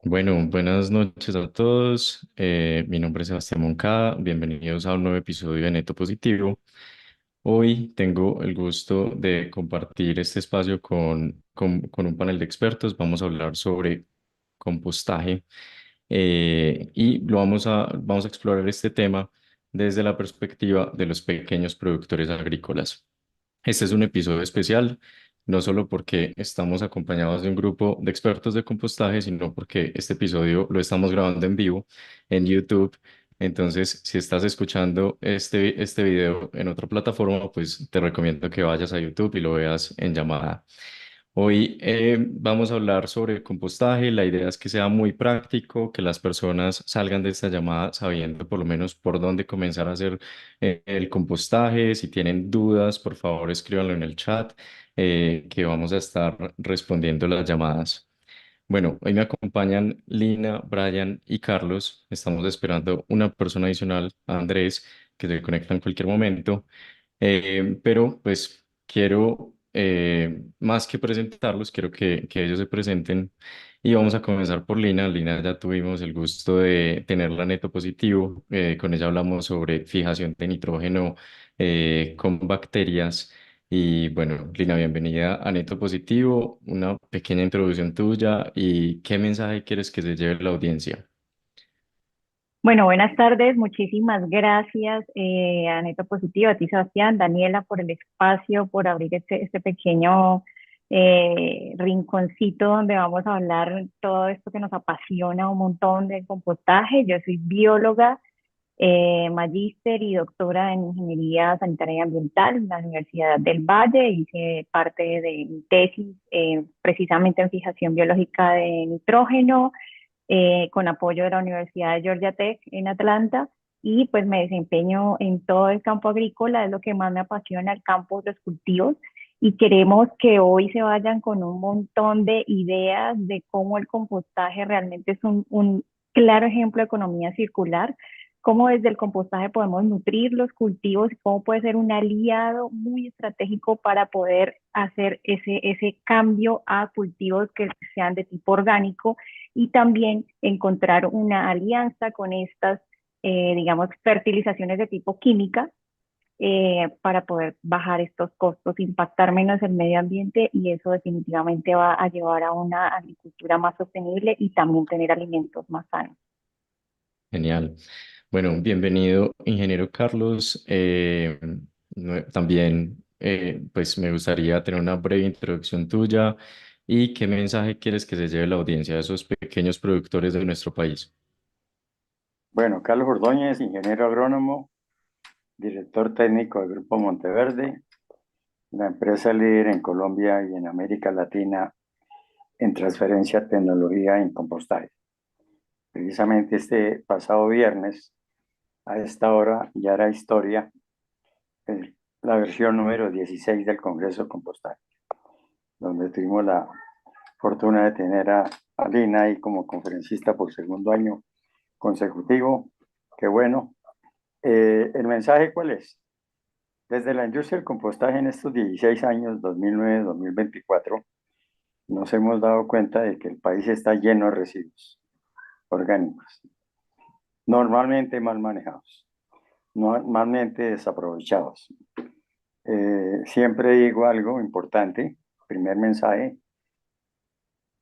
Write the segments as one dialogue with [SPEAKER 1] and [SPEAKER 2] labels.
[SPEAKER 1] Bueno, buenas noches a todos. Mi nombre es Sebastián Moncada. Bienvenidos a un nuevo episodio de Neto Positivo. Hoy tengo el gusto de compartir este espacio con un panel de expertos. Vamos a hablar sobre compostaje y vamos a explorar este tema desde la perspectiva de los pequeños productores agrícolas. Este es un episodio especial, no solo porque estamos acompañados de un grupo de expertos de compostaje, sino porque este episodio lo estamos grabando en vivo en YouTube. Entonces, si estás escuchando este video en otra plataforma, pues te recomiendo que vayas a YouTube y lo veas en llamada. Hoy vamos a hablar sobre compostaje. La idea es que sea muy práctico, que las personas salgan de esta llamada sabiendo por lo menos por dónde comenzar a hacer el compostaje. Si tienen dudas, por favor, escríbanlo en el chat, que vamos a estar respondiendo las llamadas. Bueno, hoy me acompañan Lina, Brian y Carlos. Estamos esperando una persona adicional, Andrés, que se conecta en cualquier momento. Pero pues quiero, más que presentarlos, quiero que ellos se presenten y vamos a comenzar por Lina. Lina, ya tuvimos el gusto de tenerla en Neto Positivo. Con ella hablamos sobre fijación de nitrógeno con bacterias. Y bueno, Lina, bienvenida a Neto Positivo. Una pequeña introducción tuya y qué mensaje quieres que se lleve la audiencia.
[SPEAKER 2] Bueno, buenas tardes. Muchísimas gracias a Neto Positivo, a ti Sebastián, Daniela, por el espacio, por abrir este pequeño rinconcito donde vamos a hablar todo esto que nos apasiona un montón de compostaje. Yo soy bióloga, magíster y doctora en Ingeniería Sanitaria y Ambiental en la Universidad del Valle. Hice parte de mi tesis precisamente en fijación biológica de nitrógeno con apoyo de la Universidad de Georgia Tech en Atlanta y pues me desempeño en todo el campo agrícola, es lo que más me apasiona, el campo, los cultivos, y queremos que hoy se vayan con un montón de ideas de cómo el compostaje realmente es un claro ejemplo de economía circular, cómo desde el compostaje podemos nutrir los cultivos y cómo puede ser un aliado muy estratégico para poder hacer ese cambio a cultivos que sean de tipo orgánico y también encontrar una alianza con estas, digamos, fertilizaciones de tipo química para poder bajar estos costos, impactar menos el medio ambiente y eso definitivamente va a llevar a una agricultura más sostenible y también tener alimentos más sanos.
[SPEAKER 1] Genial. Bueno, bienvenido, ingeniero Carlos. También, pues me gustaría tener una breve introducción tuya y qué mensaje quieres que se lleve la audiencia de esos pequeños productores de nuestro país.
[SPEAKER 3] Bueno, Carlos Ordóñez, ingeniero agrónomo, director técnico del Grupo Monteverde, la empresa líder en Colombia y en América Latina en transferencia de tecnología en compostaje. Precisamente este pasado viernes, a esta hora, ya era historia, la versión número 16 del Congreso de Compostaje, donde tuvimos la fortuna de tener a Lina ahí como conferencista por segundo año consecutivo. Qué bueno. ¿El mensaje cuál es? Desde la industria del compostaje en estos 16 años, 2009-2024, nos hemos dado cuenta de que el país está lleno de residuos orgánicos, normalmente mal manejados, normalmente desaprovechados. Siempre digo algo importante, primer mensaje,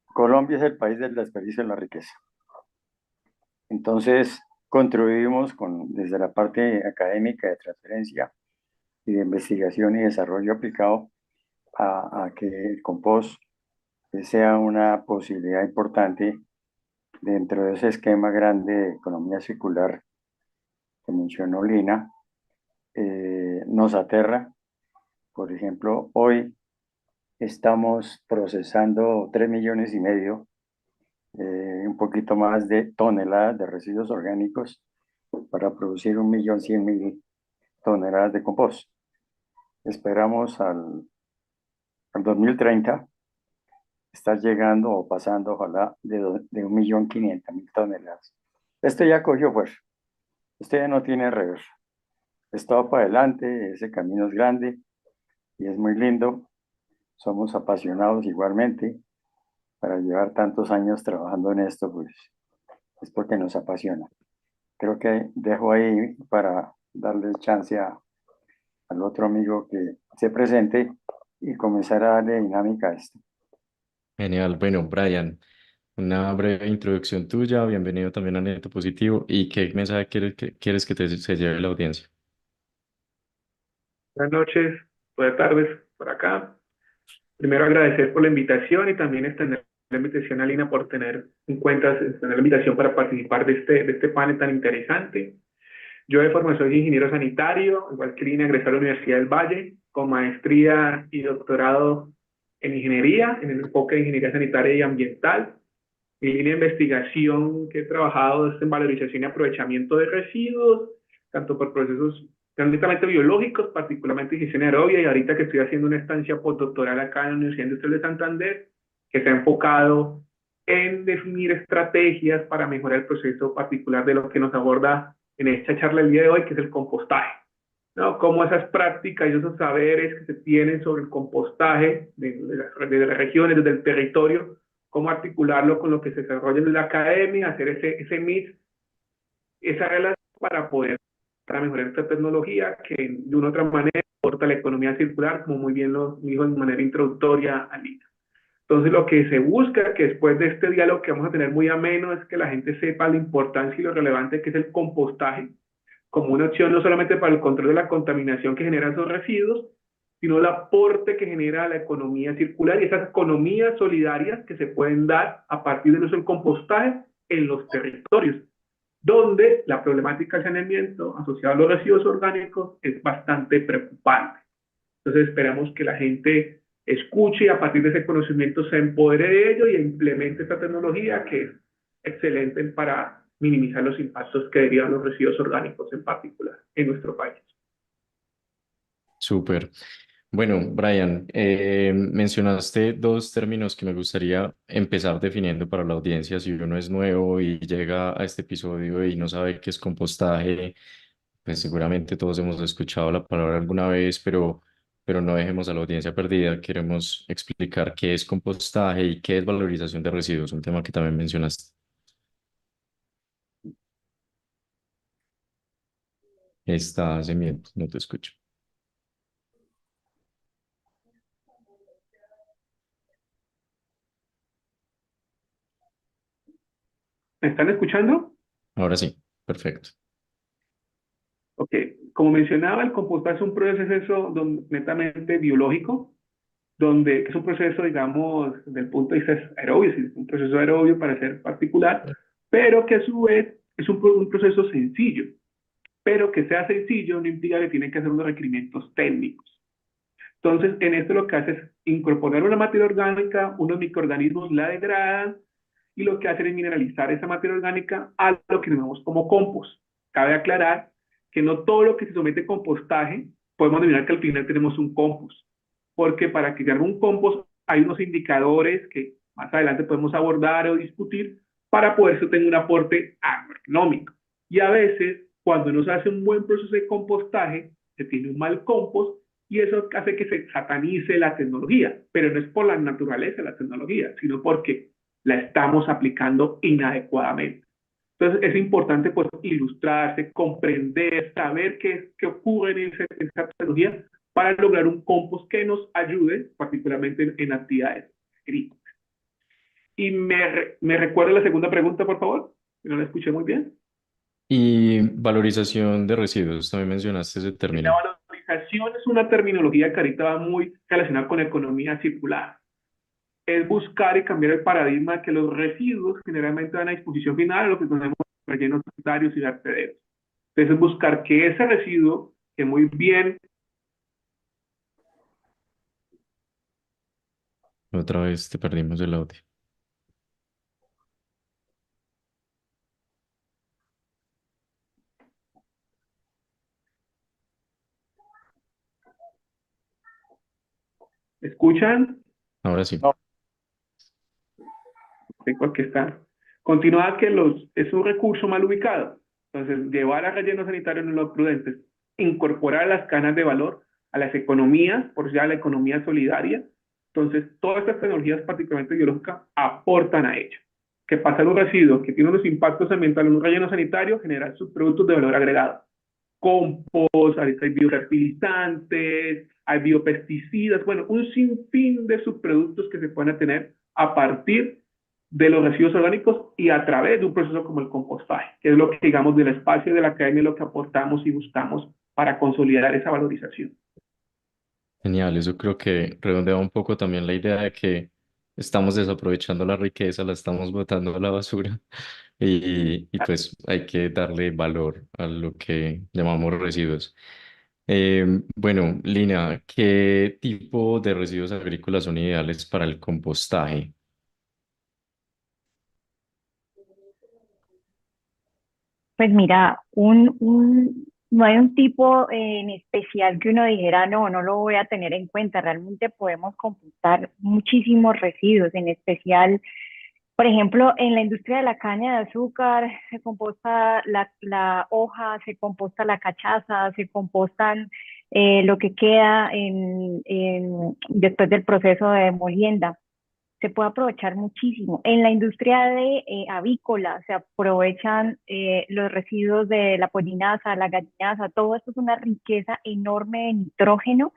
[SPEAKER 3] Colombia es el país del desperdicio de la riqueza. Entonces, contribuimos desde la parte académica de transferencia y de investigación y desarrollo aplicado a que el compost sea una posibilidad importante dentro de ese esquema grande de economía circular que mencionó Lina. Nos aterra, por ejemplo, hoy estamos procesando 3,5 millones, un poquito más de toneladas de residuos orgánicos para producir 1,100,000 toneladas de compost. Esperamos al 2030 estar llegando o pasando, ojalá, de 1,500,000 toneladas. Esto ya cogió fuerza, esto ya no tiene reversa. Esto va para adelante, ese camino es grande y es muy lindo. Somos apasionados igualmente para llevar tantos años trabajando en esto, pues es porque nos apasiona. Creo que dejo ahí para darle chance al otro amigo que se presente y comenzar a darle dinámica a esto.
[SPEAKER 1] Genial. Bueno, Brian, una breve introducción tuya. Bienvenido también a Neto Positivo. ¿Y qué mensaje quieres que se lleve la audiencia?
[SPEAKER 4] Buenas noches, buenas tardes por acá. Primero agradecer por la invitación y también extender la invitación a Lina por tener en cuenta, extender la invitación para participar de este panel tan interesante. Yo de formación soy ingeniero sanitario, igual que Lina, egresé a la Universidad del Valle con maestría y doctorado en ingeniería, en el enfoque de ingeniería sanitaria y ambiental. Mi línea de investigación que he trabajado es en valorización y aprovechamiento de residuos, tanto por procesos netamente biológicos, particularmente gestión aerobia, y ahorita que estoy haciendo una estancia postdoctoral acá en la Universidad Industrial de Santander, que se ha enfocado en definir estrategias para mejorar el proceso particular de lo que nos aborda en esta charla el día de hoy, que es el compostaje, ¿no? Cómo esas prácticas y esos saberes que se tienen sobre el compostaje de las regiones, desde el territorio, cómo articularlo con lo que se desarrolla en la academia, hacer ese mix, esa relación para mejorar esta tecnología que de una u otra manera aporta la economía circular, como muy bien lo dijo de manera introductoria Alina. Entonces lo que se busca, que después de este diálogo que vamos a tener muy ameno, es que la gente sepa la importancia y lo relevante que es el compostaje, como una opción no solamente para el control de la contaminación que generan esos residuos, sino el aporte que genera la economía circular y esas economías solidarias que se pueden dar a partir del uso del compostaje en los territorios, donde la problemática de saneamiento asociada a los residuos orgánicos es bastante preocupante. Entonces esperamos que la gente escuche y a partir de ese conocimiento se empodere de ello y implemente esta tecnología que es excelente para minimizar los impactos que derivan los residuos orgánicos en particular en nuestro país.
[SPEAKER 1] Súper. Bueno, Brian, mencionaste dos términos que me gustaría empezar definiendo para la audiencia. Si uno es nuevo y llega a este episodio y no sabe qué es compostaje, pues seguramente todos hemos escuchado la palabra alguna vez, pero no dejemos a la audiencia perdida. Queremos explicar qué es compostaje y qué es valorización de residuos, un tema que también mencionaste. Estás en mute, no te escucho.
[SPEAKER 4] ¿Me están escuchando?
[SPEAKER 1] Ahora sí, perfecto.
[SPEAKER 4] Ok, como mencionaba, el compostaje es un proceso netamente biológico, donde es un proceso, digamos, desde el punto de vista aerobio, es un proceso aerobio para ser particular, pero que a su vez es un proceso sencillo, pero que sea sencillo no implica que tienen que hacer unos requerimientos técnicos. Entonces, en esto lo que hace es incorporar una materia orgánica, unos microorganismos la degradan y lo que hacen es mineralizar esa materia orgánica a lo que llamamos como compost. Cabe aclarar que no todo lo que se somete a compostaje podemos determinar que al final tenemos un compost, porque para que se haga un compost hay unos indicadores que más adelante podemos abordar o discutir para poder tener un aporte agronómico. Y a veces, cuando no se hace un buen proceso de compostaje, se tiene un mal compost y eso hace que se satanice la tecnología, pero no es por la naturaleza de la tecnología, sino porque la estamos aplicando inadecuadamente. Entonces es importante pues ilustrarse, comprender, saber qué ocurre en esa tecnología para lograr un compost que nos ayude, particularmente en actividades agrícolas. Y me recuerda la segunda pregunta, por favor, que no la escuché muy bien.
[SPEAKER 1] Y valorización de residuos, también mencionaste ese
[SPEAKER 4] La
[SPEAKER 1] término.
[SPEAKER 4] valorización es una terminología que ahorita va muy relacionada con economía circular. Es buscar y cambiar el paradigma que los residuos generalmente van a disposición final a lo que tenemos rellenos sanitarios y vertederos. Entonces es buscar que ese residuo, que muy bien...
[SPEAKER 1] Otra vez te perdimos el audio.
[SPEAKER 4] ¿Escuchan?
[SPEAKER 1] Ahora sí.
[SPEAKER 3] No,
[SPEAKER 4] Tengo que estar. Continúa que es un recurso mal ubicado. Entonces, llevar a relleno sanitario no es lo prudente. Incorporar las cadenas de valor a las economías, por ya la economía solidaria, Entonces, todas estas tecnologías, particularmente biológicas, aportan a ello. ¿Qué pasa a los residuos? Que tienen unos impactos ambientales en un relleno sanitario, generan subproductos de valor agregado. Compost, ahorita hay biofertilizantes, hay biopesticidas, bueno, un sinfín de subproductos que se pueden tener a partir de los residuos orgánicos y a través de un proceso como el compostaje, que es lo que, digamos, del espacio de la academia, lo que aportamos y buscamos para consolidar esa valorización.
[SPEAKER 1] Genial, eso creo que redondea un poco también la idea de que estamos desaprovechando la riqueza, la estamos botando a la basura y pues hay que darle valor a lo que llamamos residuos. Bueno, Lina, ¿qué tipo de residuos agrícolas son ideales para el compostaje?
[SPEAKER 2] Pues mira, no hay un tipo en especial que uno dijera, no, no lo voy a tener en cuenta. Realmente podemos compostar muchísimos residuos, en especial, por ejemplo, en la industria de la caña de azúcar, se composta la hoja, se composta la cachaza, se compostan lo que queda después del proceso de molienda. Se puede aprovechar muchísimo. En la industria de avícola se aprovechan los residuos de la pollinaza, la gallinaza, todo esto es una riqueza enorme de nitrógeno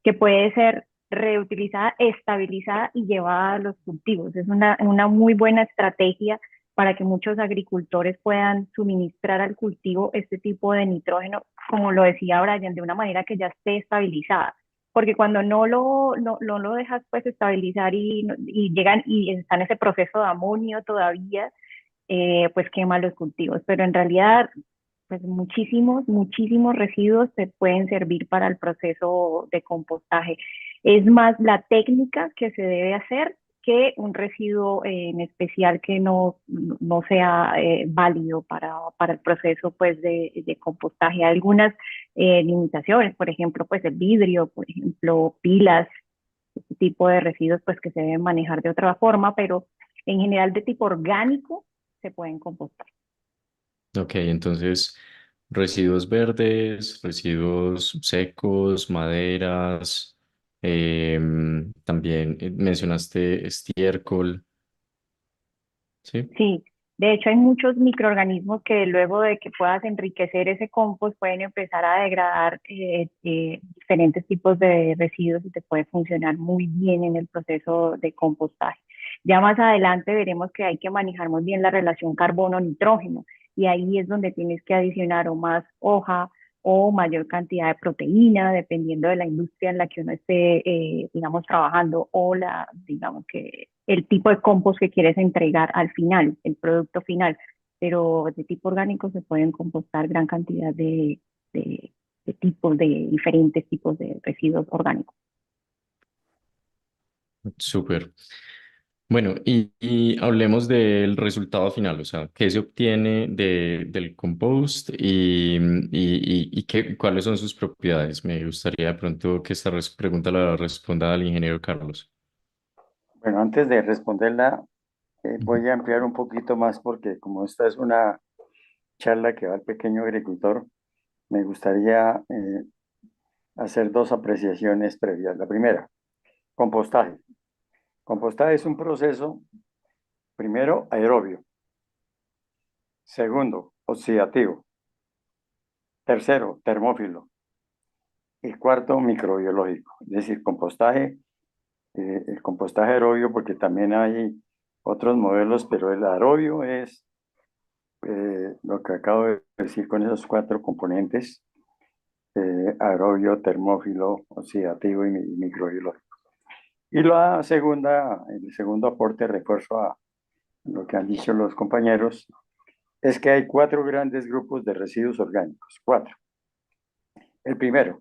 [SPEAKER 2] que puede ser reutilizada, estabilizada y llevada a los cultivos. Es una muy buena estrategia para que muchos agricultores puedan suministrar al cultivo este tipo de nitrógeno, como lo decía Brian, de una manera que ya esté estabilizada porque cuando no lo dejas pues estabilizar y llegan y está en ese proceso de amonio todavía, pues quema los cultivos. Pero en realidad, pues muchísimos residuos se pueden servir para el proceso de compostaje. Es más la técnica que se debe hacer que un residuo en especial que no sea válido para el proceso pues de compostaje. Hay algunas limitaciones, por ejemplo, pues el vidrio, por ejemplo, pilas, este tipo de residuos pues que se deben manejar de otra forma, pero en general de tipo orgánico se pueden compostar.
[SPEAKER 1] Ok, entonces residuos verdes, residuos secos, maderas, también mencionaste estiércol, ¿sí?
[SPEAKER 2] Sí, de hecho hay muchos microorganismos que luego de que puedas enriquecer ese compost pueden empezar a degradar diferentes tipos de residuos y te puede funcionar muy bien en el proceso de compostaje. Ya más adelante veremos que hay que manejar muy bien la relación carbono-nitrógeno y ahí es donde tienes que adicionar o más hoja o mayor cantidad de proteína, dependiendo de la industria en la que uno esté, digamos, trabajando o digamos que el tipo de compost que quieres entregar al final, el producto final. Pero de tipo orgánico se pueden compostar gran cantidad de tipos, de diferentes tipos de residuos orgánicos.
[SPEAKER 1] Súper. Bueno, y hablemos del resultado final, o sea, qué se obtiene del compost y cuáles son sus propiedades. Me gustaría de pronto que esta pregunta la responda al ingeniero Carlos.
[SPEAKER 3] Bueno, antes de responderla,
[SPEAKER 1] Ujú.
[SPEAKER 3] voy a ampliar un poquito más porque como esta es una charla que va al pequeño agricultor, me gustaría hacer dos apreciaciones previas. La primera, compostaje. Compostaje es un proceso, primero, aerobio, segundo, oxidativo, tercero, termófilo y cuarto, microbiológico. Es decir, compostaje, el compostaje aerobio, porque también hay otros modelos, pero el aerobio es lo que acabo de decir con esos cuatro componentes, aerobio, termófilo, oxidativo y microbiológico. Y la segunda, el segundo aporte, refuerzo a lo que han dicho los compañeros, es que hay cuatro grandes grupos de residuos orgánicos. Cuatro. El primero,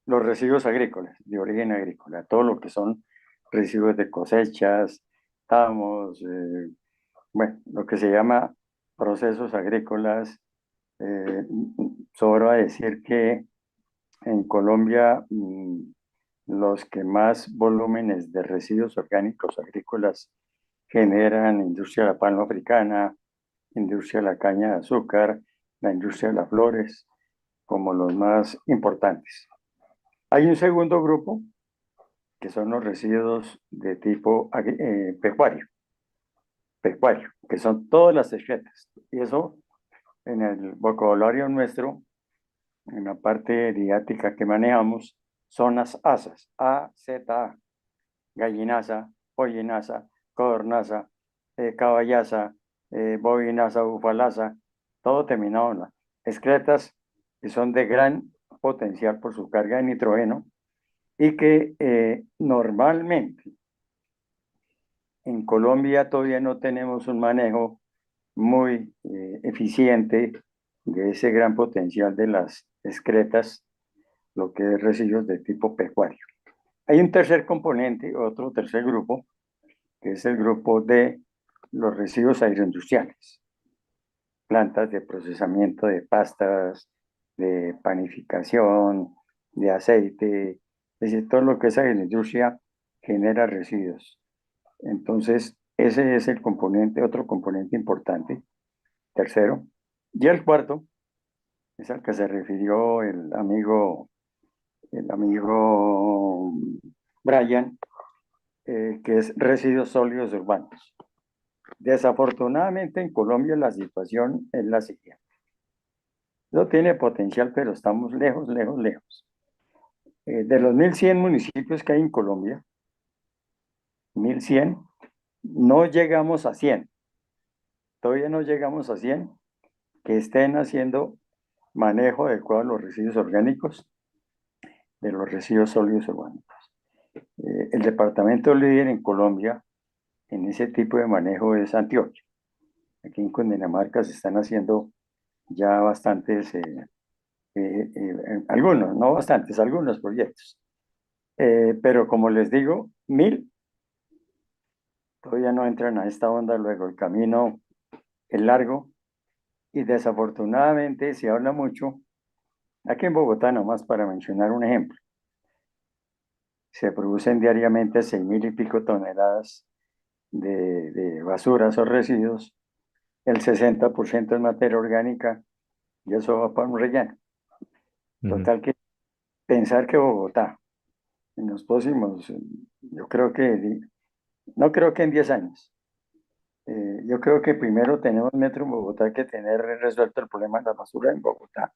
[SPEAKER 3] los residuos agrícolas, de origen agrícola, todo lo que son residuos de cosechas, tamos, bueno, lo que se llama procesos agrícolas. Sobra decir que en Colombia los que más volúmenes de residuos orgánicos agrícolas generan industria de la palma africana, industria de la caña de azúcar, la industria de las flores, como los más importantes. Hay un segundo grupo que son los residuos de tipo pecuario, que son todas las excretas. Y eso en el vocabulario nuestro, en la parte didáctica que manejamos, son las ASAs, A-Z-A, gallinaza, pollinaza, codornaza, caballaza, bovinaza, bufalaza, todo terminado en la. Excretas que son de gran potencial por su carga de nitrógeno y que normalmente en Colombia todavía no tenemos un manejo muy eficiente de ese gran potencial de las excretas, lo que es residuos de tipo pecuario. Hay un tercer componente, otro tercer grupo, que es el grupo de los residuos agroindustriales, plantas de procesamiento de pastas, de panificación, de aceite, es decir, todo lo que es agroindustria genera residuos. Entonces, ese es el componente, otro componente importante, tercero. Y el cuarto es al que se refirió el amigo Brian, que es residuos sólidos urbanos. Desafortunadamente en Colombia la situación es la siguiente. No tiene potencial, pero estamos lejos, lejos, lejos. De los 1.100 municipios que hay en Colombia, 1.100, no llegamos a 100. Todavía no llegamos a 100 que estén haciendo manejo adecuado de los residuos orgánicos, de los residuos sólidos urbanos. El departamento líder en Colombia en ese tipo de manejo es Antioquia. Aquí en Cundinamarca se están haciendo ya bastantes, algunos, no bastantes, algunos proyectos. Pero como les digo, 1.000 todavía no entran a esta onda, luego el camino es largo y desafortunadamente se habla mucho, aquí en Bogotá nomás para mencionar un ejemplo, se producen diariamente 6.000 y pico toneladas de basuras o residuos, el 60% es materia orgánica y eso va para un relleno. Total que pensar que Bogotá en los próximos, yo creo que, no creo que en 10 años, yo creo que primero tenemos metro en Bogotá que tener resuelto el problema de la basura en Bogotá.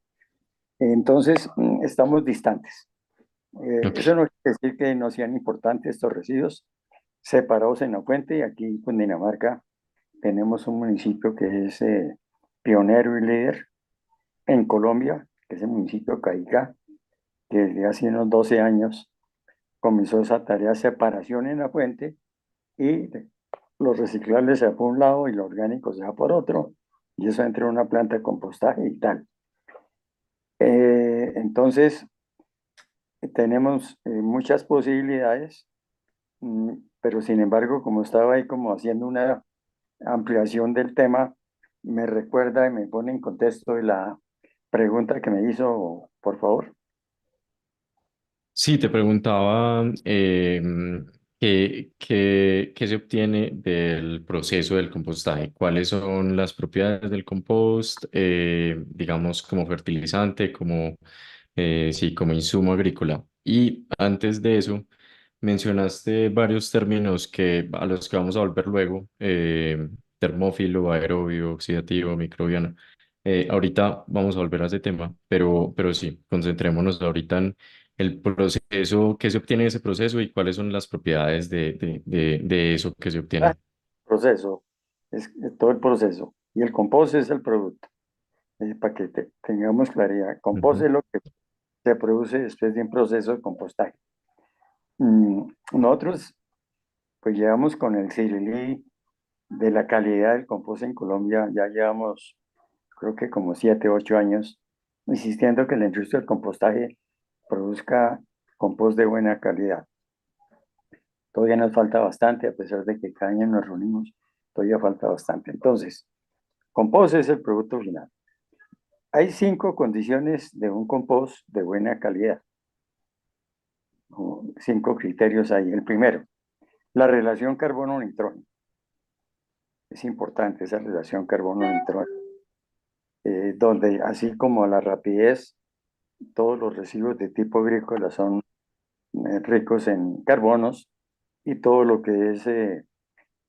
[SPEAKER 3] Entonces, estamos distantes. Eso
[SPEAKER 1] Ok.
[SPEAKER 3] no quiere decir que no sean importantes estos residuos separados en la fuente. Y aquí en Cundinamarca tenemos un municipio que es pionero y líder en Colombia, que es el municipio de Caicá, que desde hace unos 12 años comenzó esa tarea de separación en la fuente y los reciclables se va por un lado y lo orgánico se va por otro, y eso entra en una planta de compostaje y tal. Entonces, tenemos muchas posibilidades, pero sin embargo, como estaba ahí como haciendo una ampliación del tema, me recuerda y me pone en contexto de la pregunta que me hizo, por favor.
[SPEAKER 1] Sí, te preguntaba qué se obtiene del proceso del compostaje, cuáles son las propiedades del compost, digamos, como fertilizante, como, sí, como insumo agrícola. Y antes de eso, mencionaste varios términos a los que vamos a volver luego, termófilo, aerobio, oxidativo, microbiano. Ahorita vamos a volver a ese tema, pero sí, concentrémonos ahorita en el proceso, qué se obtiene de ese proceso y cuáles son las propiedades de eso que se
[SPEAKER 3] Ah,
[SPEAKER 1] obtiene.
[SPEAKER 3] proceso, es todo el proceso, y el compost es el producto. Para que tengamos claridad, compost
[SPEAKER 1] Ujú.
[SPEAKER 3] es lo que se produce después de un proceso de compostaje. Nosotros pues llevamos con el Cirilí de la calidad del compost en Colombia, ya llevamos creo que como 7, 8 años insistiendo que la industria del compostaje produzca compost de buena calidad. Todavía nos falta bastante, a pesar de que cada año nos reunimos, todavía falta bastante. Entonces, compost es el producto final. Hay 5 condiciones de un compost de buena calidad, o 5 criterios ahí. El primero, la relación carbono-nitrógeno. Es importante esa relación carbono-nitrógeno, donde así como la rapidez, todos los residuos de tipo agrícola son ricos en carbonos, y todo lo que es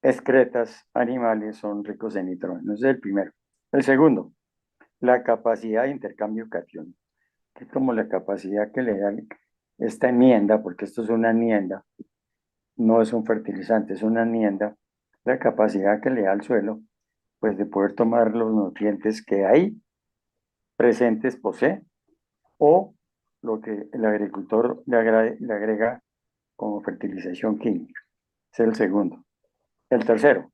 [SPEAKER 3] excretas animales son ricos en nitrógeno. Ese es el primero. El segundo, la capacidad de intercambio catión, que es como la capacidad que le da esta enmienda, porque esto es una enmienda, no es un fertilizante, es una enmienda, la capacidad que le da al suelo, pues de poder tomar los nutrientes que ahí presentes posee, o lo que el agricultor le agrega como fertilización química. Ese es el segundo. El tercero,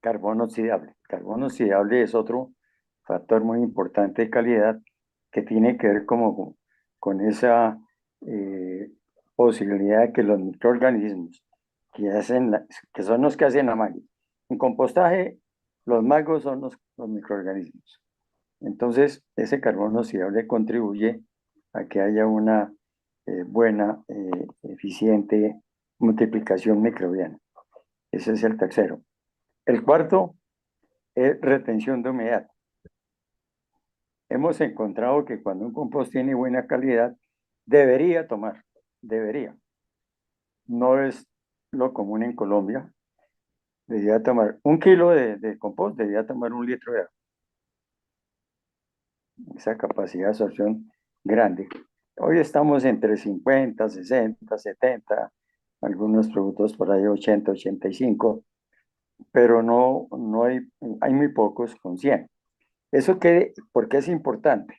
[SPEAKER 3] carbono oxidable. Carbono oxidable es otro factor muy importante de calidad que tiene que ver como con esa eh, posibilidad de que los microorganismos que son los que hacen la magia. En compostaje, los magos son los microorganismos. Entonces, ese carbono oxidable contribuye a que haya una buena, eficiente multiplicación microbiana. Ese es el tercero. El cuarto es retención de humedad. Hemos encontrado que cuando un compost tiene buena calidad, debería tomar, debería. No es lo común en Colombia. Debería tomar 1 kilo de compost, debería tomar 1 litro de agua. Esa capacidad de absorción grande. Hoy estamos entre 50, 60, 70, algunos productos por ahí 80, 85, pero no hay muy pocos con 100. ¿Por qué es importante?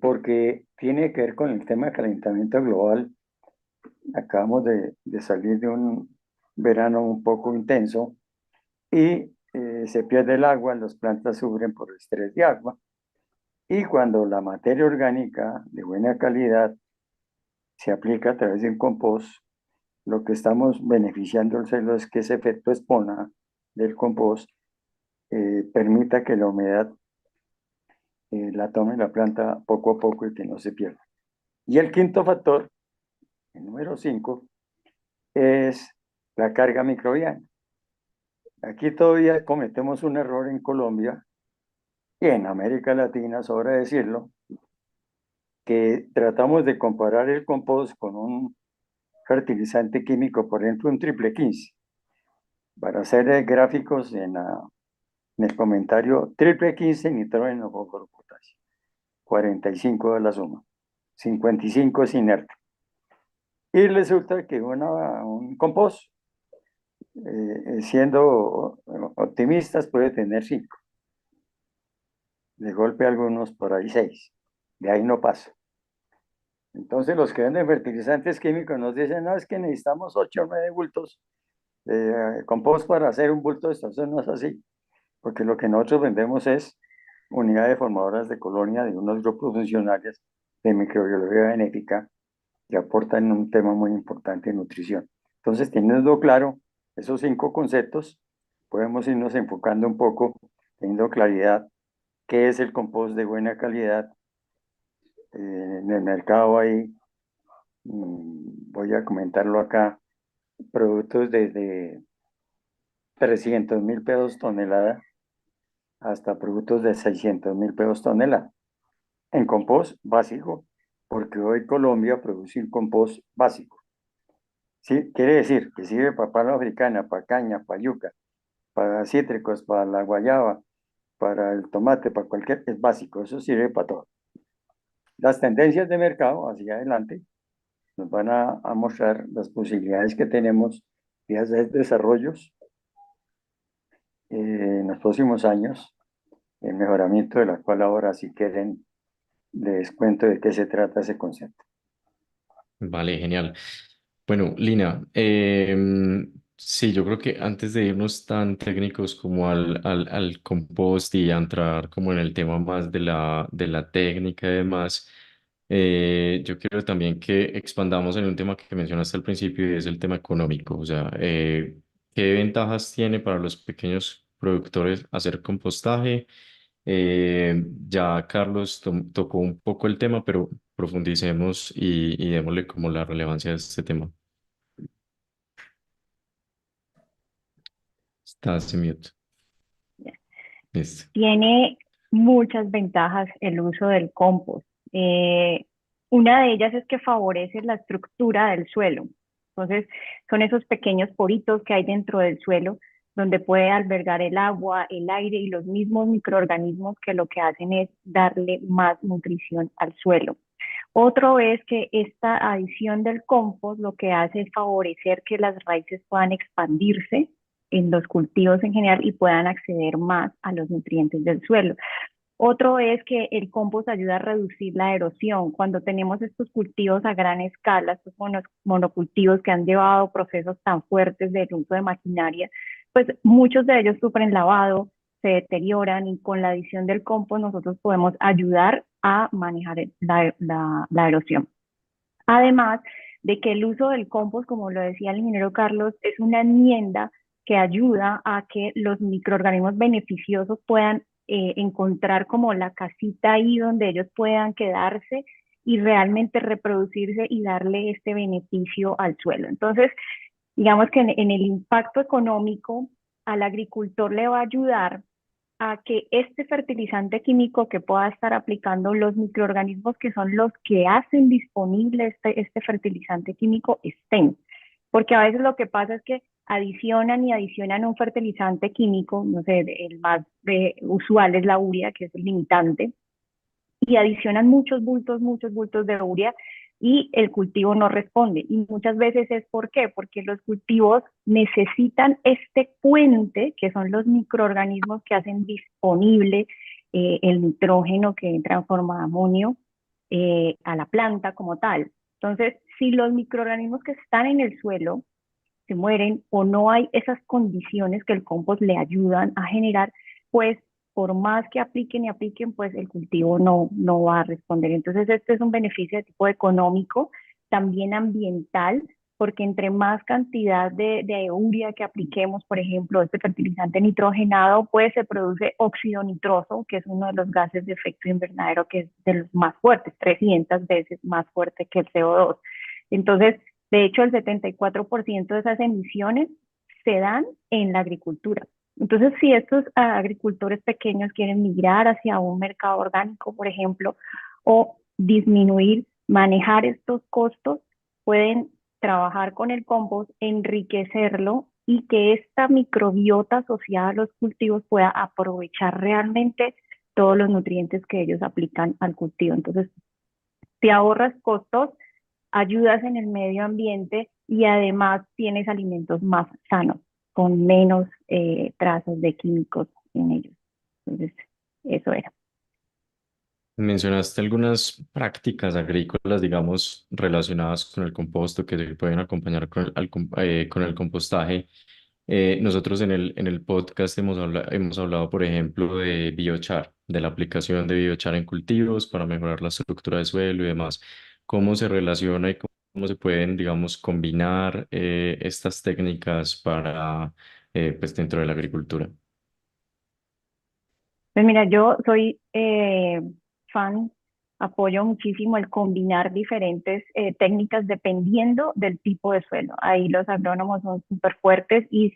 [SPEAKER 3] Porque tiene que ver con el tema de calentamiento global. Acabamos de salir de un verano un poco intenso y se pierde el agua, las plantas sufren por estrés de agua, y cuando la materia orgánica de buena calidad se aplica a través de un compost, lo que estamos beneficiando el suelo es que ese efecto espona del compost permita que la humedad la tome la planta poco a poco y que no se pierda. Y el quinto factor, el número 5, es la carga microbiana. Aquí todavía cometemos un error en Colombia y en América Latina, sobra decirlo, que tratamos de comparar el compost con un fertilizante químico, por ejemplo, un triple 15. Para hacer gráficos en el comentario, triple 15 nitrógeno, fósforo, potasio. 45 de la suma. 55 es inerte. Y resulta que un compost, siendo optimistas, puede tener 5. De golpe algunos por ahí 6. De ahí no pasa. Entonces los que venden fertilizantes químicos nos dicen, no, es que necesitamos 8 o 9 bultos de compost para hacer un bulto de esto. Eso no es así, porque lo que nosotros vendemos es unidades formadoras de colonia de unos grupos funcionales de microbiología benéfica que aportan un tema muy importante de nutrición. Entonces, teniendo claro esos 5 conceptos, podemos irnos enfocando un poco, teniendo claridad qué es el compost de buena calidad. En el mercado hay, voy a comentarlo acá, productos desde 300.000 pesos tonelada hasta productos de 600.000 pesos tonelada en compost básico, porque hoy Colombia produce un compost básico. Sí, quiere decir que sirve para palo africana, para caña, para yuca, para cítricos, para la guayaba, para el tomate, para cualquier, es básico, eso sirve para todo. Las tendencias de mercado hacia adelante nos van a mostrar las posibilidades que tenemos de hacer desarrollos en los próximos años, el mejoramiento de la cual ahora, si quieren, les cuento de qué se trata ese concepto.
[SPEAKER 1] Vale, genial. Bueno, Lina, sí, yo creo que antes de irnos tan técnicos como al compost y a entrar como en el tema más de la técnica y demás, yo quiero también que expandamos en un tema que mencionaste al principio y es el tema económico. O sea, ¿qué ventajas tiene para los pequeños productores hacer compostaje? Ya Carlos tocó un poco el tema, pero profundicemos y démosle como la relevancia de este tema. Estás en mute. Listo.
[SPEAKER 2] Tiene muchas ventajas el uso del compost. Una de ellas es que favorece la estructura del suelo. Entonces, son esos pequeños poritos que hay dentro del suelo donde puede albergar el agua, el aire y los mismos microorganismos que lo que hacen es darle más nutrición al suelo. Otro es que esta adición del compost lo que hace es favorecer que las raíces puedan expandirse en los cultivos en general y puedan acceder más a los nutrientes del suelo. Otro es que el compost ayuda a reducir la erosión. Cuando tenemos estos cultivos a gran escala, estos monocultivos que han llevado procesos tan fuertes del uso de maquinaria, pues muchos de ellos sufren lavado, se deterioran y con la adición del compost nosotros podemos ayudar a manejar la erosión. Además de que el uso del compost, como lo decía el ingeniero Carlos, es una enmienda que ayuda a que los microorganismos beneficiosos puedan encontrar como la casita ahí donde ellos puedan quedarse y realmente reproducirse y darle este beneficio al suelo. Entonces, digamos que en el impacto económico al agricultor le va a ayudar a que este fertilizante químico que pueda estar aplicando los microorganismos que son los que hacen disponible este fertilizante químico estén. Porque a veces lo que pasa es que adicionan y adicionan un fertilizante químico, no sé, el más usual es la urea, que es el limitante, y adicionan muchos bultos de urea y el cultivo no responde. Y muchas veces es ¿por qué? Porque los cultivos necesitan este puente, que son los microorganismos que hacen disponible el nitrógeno que entra en forma de amonio a la planta como tal. Entonces, si los microorganismos que están en el suelo se mueren o no hay esas condiciones que el compost le ayudan a generar, pues por más que apliquen y apliquen, pues el cultivo no va a responder. Entonces, este es un beneficio de tipo económico, también ambiental, porque entre más cantidad de urea que apliquemos, por ejemplo, este fertilizante nitrogenado, pues se produce óxido nitroso, que es uno de los gases de efecto invernadero que es de los más fuertes, 300 veces más fuerte que el CO2. Entonces, de hecho, el 74% de esas emisiones se dan en la agricultura. Entonces, si estos agricultores pequeños quieren migrar hacia un mercado orgánico, por ejemplo, o disminuir, manejar estos costos, pueden trabajar con el compost, enriquecerlo y que esta microbiota asociada a los cultivos pueda aprovechar realmente todos los nutrientes que ellos aplican al cultivo. Entonces, te ahorras costos, ayudas en el medio ambiente y además tienes alimentos más sanos, con menos trazas de químicos en ellos. Entonces, eso era.
[SPEAKER 1] Mencionaste algunas prácticas agrícolas, digamos, relacionadas con el composto que se pueden acompañar con el compostaje. Nosotros en el podcast hemos hablado, por ejemplo, de biochar, de la aplicación de biochar en cultivos para mejorar la estructura de suelo y demás. ¿Cómo se relaciona y cómo se pueden, digamos, combinar estas técnicas para, pues, dentro de la agricultura?
[SPEAKER 2] Pues mira, yo soy fan, apoyo muchísimo el combinar diferentes técnicas dependiendo del tipo de suelo. Ahí los agrónomos son súper fuertes y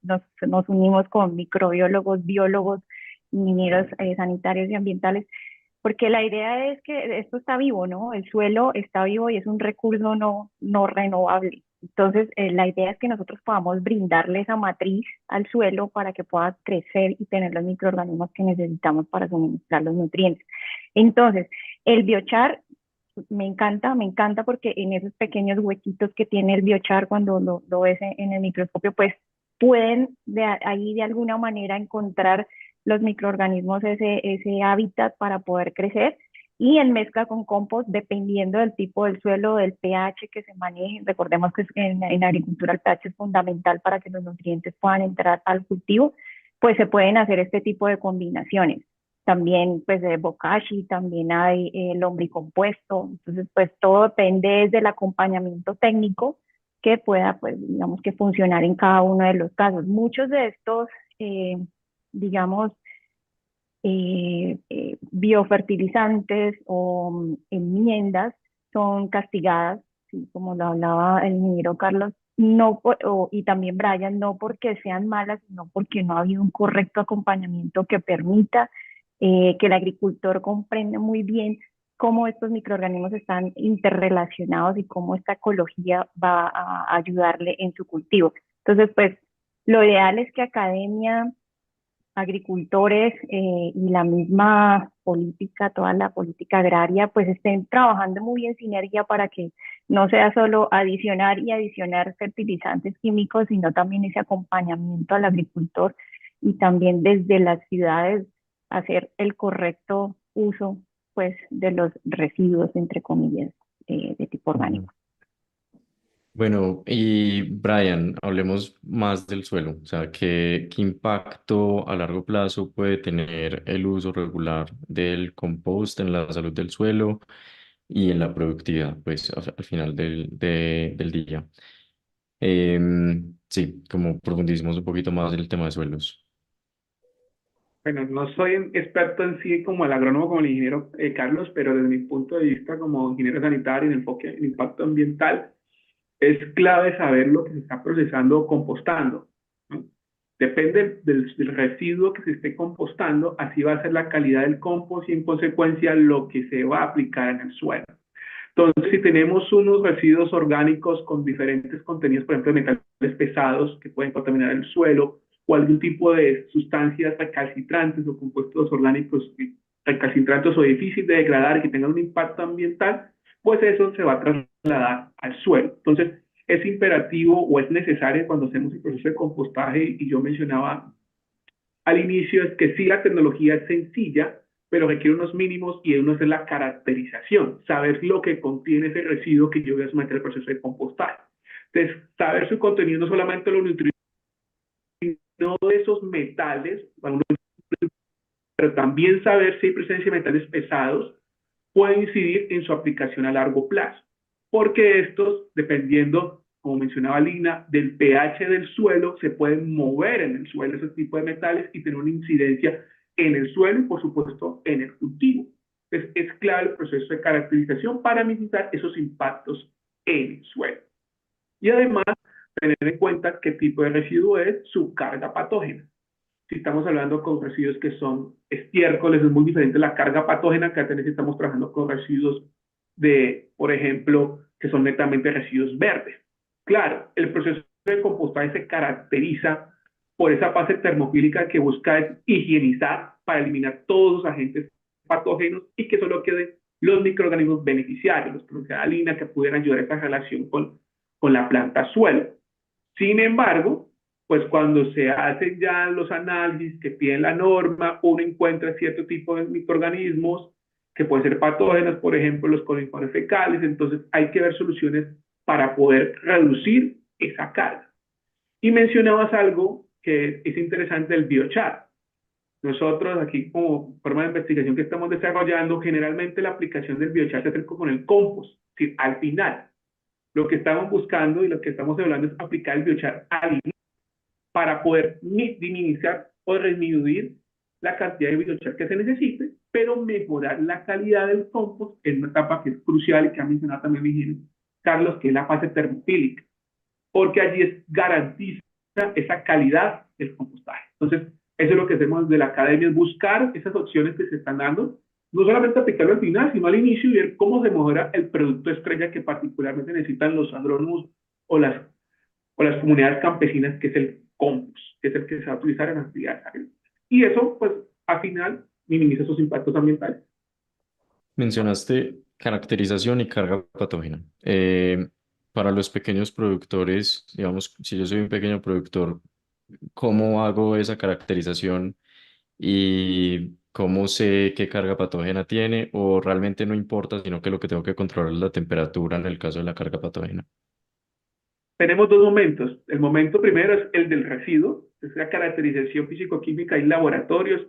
[SPEAKER 2] nos unimos con microbiólogos, biólogos, ingenieros sanitarios y ambientales, porque la idea es que esto está vivo, ¿no? El suelo está vivo y es un recurso no renovable. Entonces, la idea es que nosotros podamos brindarle esa matriz al suelo para que pueda crecer y tener los microorganismos que necesitamos para suministrar los nutrientes. Entonces, el biochar me encanta porque en esos pequeños huequitos que tiene el biochar cuando lo ves en el microscopio, pues pueden ahí de alguna manera encontrar los microorganismos ese hábitat para poder crecer y en mezcla con compost, dependiendo del tipo del suelo, del pH que se maneje. Recordemos que en agricultura el pH es fundamental para que los nutrientes puedan entrar al cultivo, pues se pueden hacer este tipo de combinaciones. También pues de bokashi, también hay lombricompuesto, entonces pues todo depende del acompañamiento técnico que pueda pues digamos que funcionar en cada uno de los casos. Muchos de estos digamos biofertilizantes o enmiendas son castigadas, ¿sí? Como lo hablaba el ingeniero Carlos, y también Brian, no porque sean malas, sino porque no ha habido un correcto acompañamiento que permita que el agricultor comprenda muy bien cómo estos microorganismos están interrelacionados y cómo esta ecología va a ayudarle en su cultivo. Entonces, pues, lo ideal es que academia, agricultores y la misma política, toda la política agraria, pues estén trabajando muy en sinergia para que no sea solo adicionar y adicionar fertilizantes químicos, sino también ese acompañamiento al agricultor y también desde las ciudades hacer el correcto uso, pues, de los residuos, entre comillas, de tipo
[SPEAKER 1] Ujú.
[SPEAKER 2] orgánico.
[SPEAKER 1] Bueno, y Brian, hablemos más del suelo, o sea, ¿qué impacto a largo plazo puede tener el uso regular del compost en la salud del suelo y en la productividad, pues al final del día? Sí, como profundicemos un poquito más en el tema de suelos.
[SPEAKER 4] Bueno, no soy un experto en sí como el agrónomo, como el ingeniero Carlos, pero desde mi punto de vista como ingeniero sanitario en enfoque en impacto ambiental, es clave saber lo que se está procesando o compostando, ¿no? Depende del residuo que se esté compostando, así va a ser la calidad del compost y en consecuencia lo que se va a aplicar en el suelo. Entonces, si tenemos unos residuos orgánicos con diferentes contenidos, por ejemplo, metales pesados que pueden contaminar el suelo, o algún tipo de sustancias recalcitrantes o compuestos orgánicos recalcitrantes o difíciles de degradar y que tengan un impacto ambiental, pues eso se va a trasladar al suelo. Entonces, es imperativo o es necesario cuando hacemos el proceso de compostaje, y yo mencionaba al inicio, es que sí, la tecnología es sencilla, pero requiere unos mínimos, y uno es la caracterización, saber lo que contiene ese residuo que yo voy a someter al proceso de compostaje. Entonces, saber su contenido, no solamente los nutrientes, sino de esos metales, pero también saber si hay presencia de metales pesados puede incidir en su aplicación a largo plazo, porque estos, dependiendo, como mencionaba Lina, del pH del suelo, se pueden mover en el suelo ese tipo de metales y tener una incidencia en el suelo y, por supuesto, en el cultivo. Entonces, es clave el proceso de caracterización para minimizar esos impactos en el suelo. Y además, tener en cuenta qué tipo de residuo es, su carga patógena. Si estamos hablando con residuos que son estiércoles, es muy diferente la carga patógena que si estamos trabajando con residuos de, por ejemplo, que son netamente residuos verdes. Claro, el proceso de compostaje se caracteriza por esa fase termofílica que busca higienizar para eliminar todos los agentes patógenos y que solo queden los microorganismos beneficiarios, los proteínas que pudieran ayudar a esa relación con la planta suelo. Sin embargo, pues cuando se hacen ya los análisis que piden la norma, uno encuentra cierto tipo de microorganismos que pueden ser patógenos, por ejemplo, los coliformes fecales. Entonces hay que ver soluciones para poder reducir esa carga. Y mencionabas algo que es interesante, el biochar. Nosotros aquí, como forma de investigación que estamos desarrollando, generalmente la aplicación del biochar se hace con el compost. Es decir, al final, lo que estamos buscando y lo que estamos hablando es aplicar el biochar al inicio para poder minimizar o disminuir la cantidad de biochar que se necesite, pero mejorar la calidad del compost en una etapa que es crucial y que ha mencionado también mi ingeniero Carlos, que es la fase termofílica, porque allí garantiza esa calidad del compostaje. Entonces, eso es lo que hacemos desde la academia, es buscar esas opciones que se están dando, no solamente aplicarlo al final, sino al inicio, y ver cómo se mejora el producto estrella que particularmente necesitan los agrónomos o las comunidades campesinas, que es el compost, que es el que se va a utilizar en las actividades agrícolas. Y eso, pues, al final, minimiza esos impactos ambientales.
[SPEAKER 1] Mencionaste caracterización y carga patógena. Para los pequeños productores, digamos, si yo soy un pequeño productor, ¿cómo hago esa caracterización y cómo sé qué carga patógena tiene? ¿O realmente no importa, sino que lo que tengo que controlar es la temperatura en el caso de la carga patógena?
[SPEAKER 4] Tenemos dos momentos. El momento primero es el del residuo, es la caracterización físico-química en laboratorios.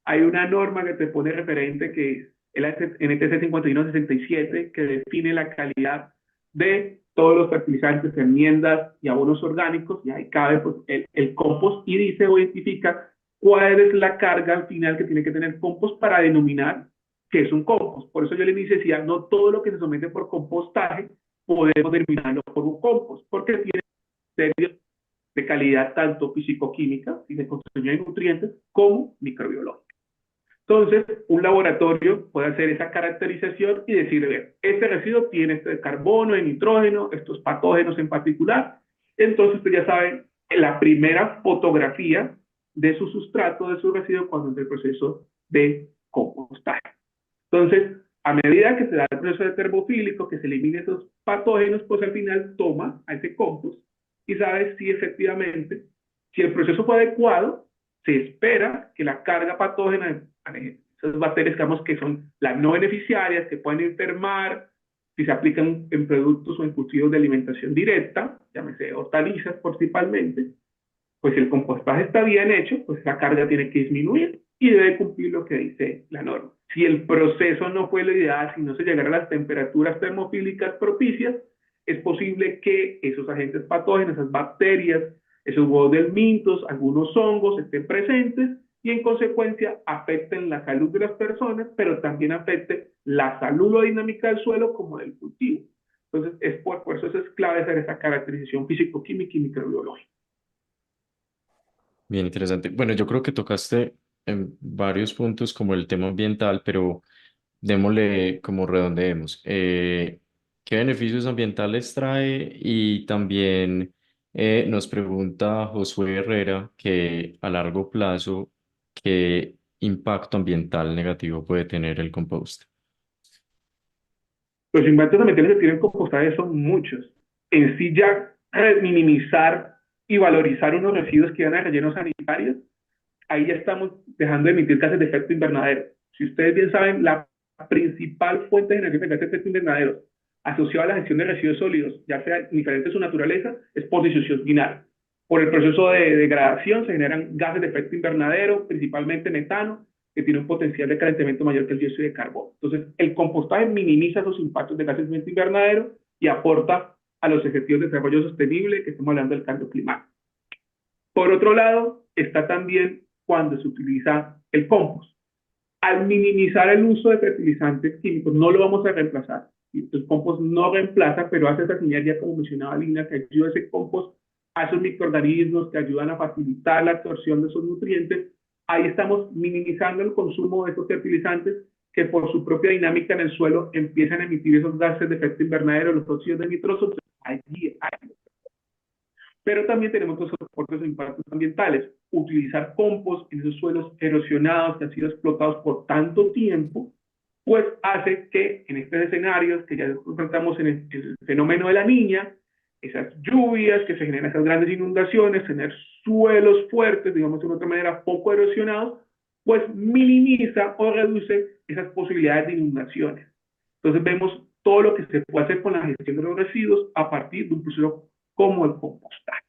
[SPEAKER 4] Hay una norma que te pone referente, que es el NTC 5167, que define la calidad de todos los fertilizantes, enmiendas y abonos orgánicos, y ahí cabe pues, el compost, y dice o identifica cuál es la carga final que tiene que tener el compost para denominar qué es un compost. Por eso yo le decía, no todo lo que se somete por compostaje podemos terminarlo por un compost, porque tiene criterios de calidad tanto físico-química y de contenido de nutrientes como microbiológica. Entonces, un laboratorio puede hacer esa caracterización y decir, ver, este residuo tiene este de carbono, de nitrógeno, estos patógenos en particular. Entonces, ustedes ya saben, la primera fotografía de su sustrato, de su residuo, cuando es el proceso de compostaje. Entonces, a medida que se da el proceso de termofílico, que se eliminen esos patógenos, pues al final toma a ese compost y sabe si efectivamente, si el proceso fue adecuado, se espera que la carga patógena, esas bacterias, digamos, que son las no beneficiarias, que pueden enfermar, si se aplican en productos o en cultivos de alimentación directa, llámese hortalizas principalmente, pues si el compostaje está bien hecho, pues la carga tiene que disminuir y debe cumplir lo que dice la norma. Si el proceso no fue lo ideal, si no se llegara a las temperaturas termofílicas propicias, es posible que esos agentes patógenos, esas bacterias, esos huevos del mintos, algunos hongos estén presentes y en consecuencia afecten la salud de las personas, pero también afecten la salud o dinámica del suelo como del cultivo. Entonces, por eso es clave hacer esa caracterización físico-química y microbiológica.
[SPEAKER 1] Bien interesante. Bueno, yo creo que tocaste en varios puntos como el tema ambiental, pero démosle como redondeemos. ¿Qué beneficios ambientales trae? Y también nos pregunta Josué Herrera que a largo plazo, ¿qué impacto ambiental negativo puede tener el compost?
[SPEAKER 4] Los impactos ambientales que tienen compostaje son muchos. En sí ya minimizar y valorizar unos residuos que van a rellenos sanitarios, ahí ya estamos dejando de emitir gases de efecto invernadero. Si ustedes bien saben, la principal fuente de generación de gases de efecto invernadero asociada a la gestión de residuos sólidos, ya sea diferente su naturaleza, es por disociación binaria. Por el proceso de degradación se generan gases de efecto invernadero, principalmente metano, que tiene un potencial de calentamiento mayor que el dióxido de carbono. Entonces, el compostaje minimiza esos impactos de gases de efecto invernadero y aporta a los objetivos de desarrollo sostenible que estamos hablando del cambio climático. Por otro lado, está también cuando se utiliza el compost. Al minimizar el uso de fertilizantes químicos, no lo vamos a reemplazar. El compost no reemplaza, pero hace esa sinergia, como mencionaba Lina, que ayuda a ese compost a esos microorganismos que ayudan a facilitar la absorción de esos nutrientes. Ahí estamos minimizando el consumo de esos fertilizantes que por su propia dinámica en el suelo empiezan a emitir esos gases de efecto invernadero, los óxidos de nitroso. Allí hay. Pero también tenemos los soportes de impactos ambientales. Utilizar compost en esos suelos erosionados que han sido explotados por tanto tiempo, pues hace que en estos escenarios que ya enfrentamos en el fenómeno de la niña, esas lluvias, que se generan esas grandes inundaciones, tener suelos fuertes, digamos de una otra manera, poco erosionados, pues minimiza o reduce esas posibilidades de inundaciones. Entonces vemos todo lo que se puede hacer con la gestión de los residuos a partir de un proceso como el compostaje.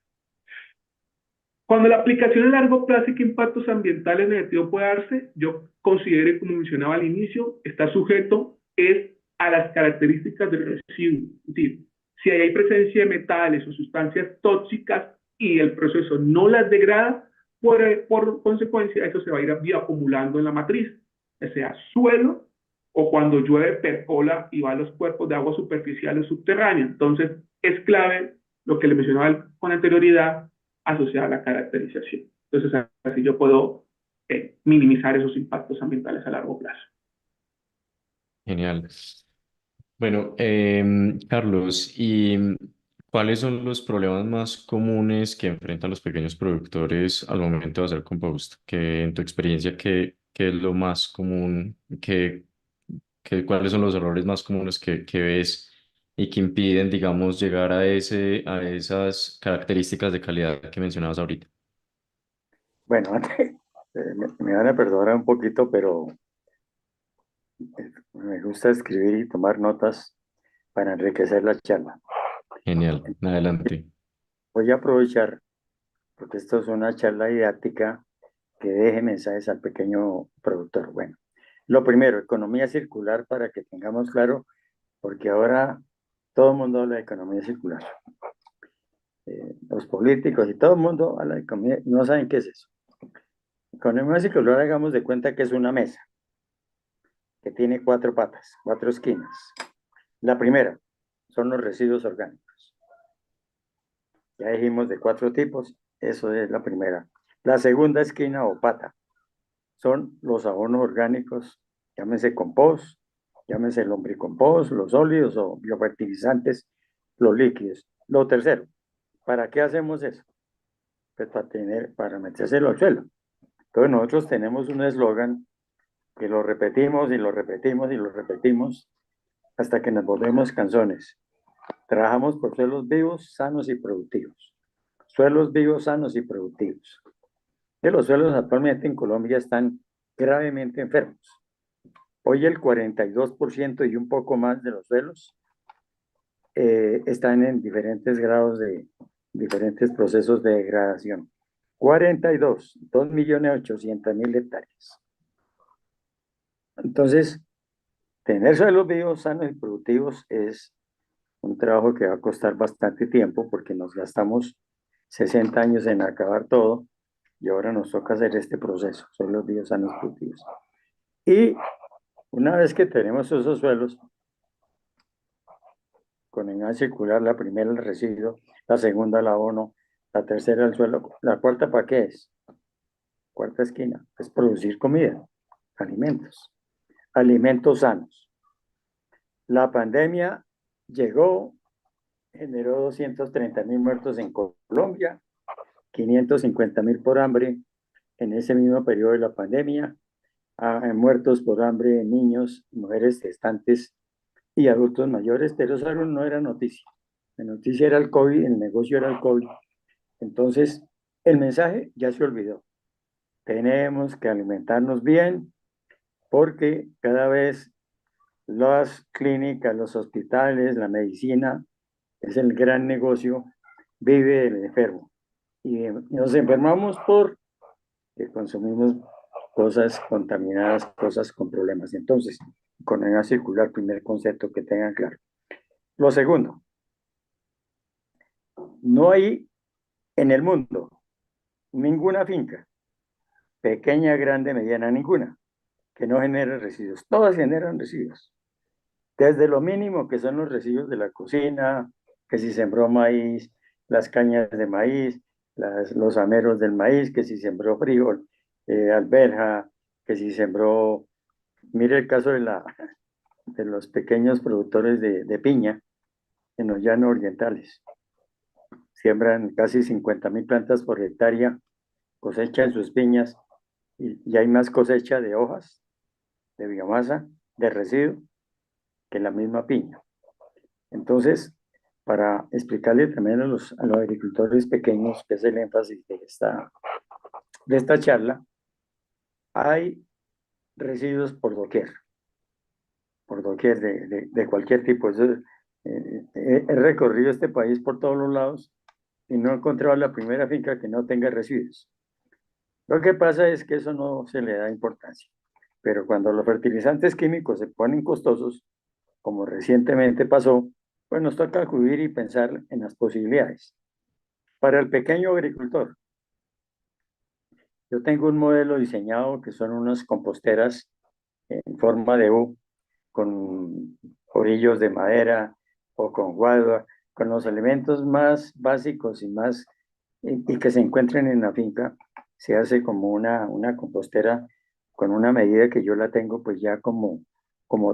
[SPEAKER 4] Cuando la aplicación a largo plazo y qué impactos ambientales negativos puede darse, yo considero, como mencionaba al inicio, está sujeto a las características del residuo. Es decir, si hay presencia de metales o sustancias tóxicas y el proceso no las degrada, por consecuencia eso se va a ir bioacumulando en la matriz, ya sea suelo o cuando llueve percola y va a los cuerpos de agua superficiales subterráneas. Entonces es clave lo que le mencionaba con anterioridad, asociada a la caracterización. Entonces, así yo puedo minimizar esos impactos ambientales a largo plazo.
[SPEAKER 1] Genial. Bueno, Carlos, ¿y cuáles son los problemas más comunes que enfrentan los pequeños productores al momento de hacer compost? Que en tu experiencia, ¿qué es lo más común? ¿Cuáles son los errores más comunes que ves y que impiden, digamos, llegar a esas características de calidad que mencionabas ahorita?
[SPEAKER 3] Bueno, me van a perdonar un poquito, pero me gusta escribir y tomar notas para enriquecer la charla.
[SPEAKER 1] Genial, adelante.
[SPEAKER 3] Voy a aprovechar, porque esto es una charla didáctica que deje mensajes al pequeño productor. Bueno, lo primero, economía circular para que tengamos claro, porque ahora todo el mundo habla de economía circular. Los políticos y todo el mundo habla de economía, no saben qué es eso. Economía circular, hagamos de cuenta que es una mesa que tiene 4 patas, 4 esquinas. La primera son los residuos orgánicos. Ya dijimos de 4 tipos, eso es la primera. La segunda esquina o pata son los abonos orgánicos, llámese compost, llámese lombricompost, los sólidos o biofertilizantes, los líquidos. Lo tercero, ¿para qué hacemos eso? Pues para metérselo al suelo. Entonces nosotros tenemos un eslogan que lo repetimos y lo repetimos y lo repetimos hasta que nos volvemos canzones. Trabajamos por suelos vivos, sanos y productivos. Suelos vivos, sanos y productivos. Y los suelos actualmente en Colombia están gravemente enfermos. Hoy el 42% y un poco más de los suelos están en diferentes grados de diferentes procesos de degradación. 42, 2.800.000 hectáreas. Entonces, tener suelos vivos, sanos y productivos es un trabajo que va a costar bastante tiempo porque nos gastamos 60 años en acabar todo y ahora nos toca hacer este proceso, suelos vivos, sanos y productivos. Y una vez que tenemos esos suelos, con engaño circular, la primera el residuo, la segunda el abono, la tercera el suelo, la cuarta ¿para qué es? Cuarta esquina, es producir comida, alimentos, alimentos sanos. La pandemia llegó, generó 230.000 muertos en Colombia, 550.000 por hambre en ese mismo periodo de la pandemia, muertos por hambre en niños, mujeres gestantes y adultos mayores, pero eso no era noticia. La noticia era el COVID, el negocio era el COVID. Entonces, el mensaje ya se olvidó. Tenemos que alimentarnos bien porque cada vez las clínicas, los hospitales, la medicina, es el gran negocio, vive el enfermo. Y nos enfermamos porque consumimos cosas contaminadas, cosas con problemas. Entonces, con el circular, primer concepto que tengan claro. Lo segundo, no hay en el mundo ninguna finca, pequeña, grande, mediana, ninguna, que no genere residuos. Todas generan residuos. Desde lo mínimo que son los residuos de la cocina, que si sembró maíz, las cañas de maíz, los ameros del maíz, que si sembró frijol, alberja, que si sembró, mire el caso de los pequeños productores de piña en los llanos orientales. Siembran casi 50.000 plantas por hectárea, cosechan sus piñas y hay más cosecha de hojas, de biomasa, de residuo, que la misma piña. Entonces, para explicarle también a los agricultores pequeños, que es el énfasis de esta charla, hay residuos por doquier de cualquier tipo. He recorrido este país por todos los lados y no he encontrado la primera finca que no tenga residuos. Lo que pasa es que eso no se le da importancia, pero cuando los fertilizantes químicos se ponen costosos, como recientemente pasó, pues nos toca acudir y pensar en las posibilidades. Para el pequeño agricultor, yo tengo un modelo diseñado que son unas composteras en forma de U, con orillos de madera o con guadua, con los elementos más básicos y que se encuentren en la finca. Se hace como una compostera con una medida que yo la tengo pues ya como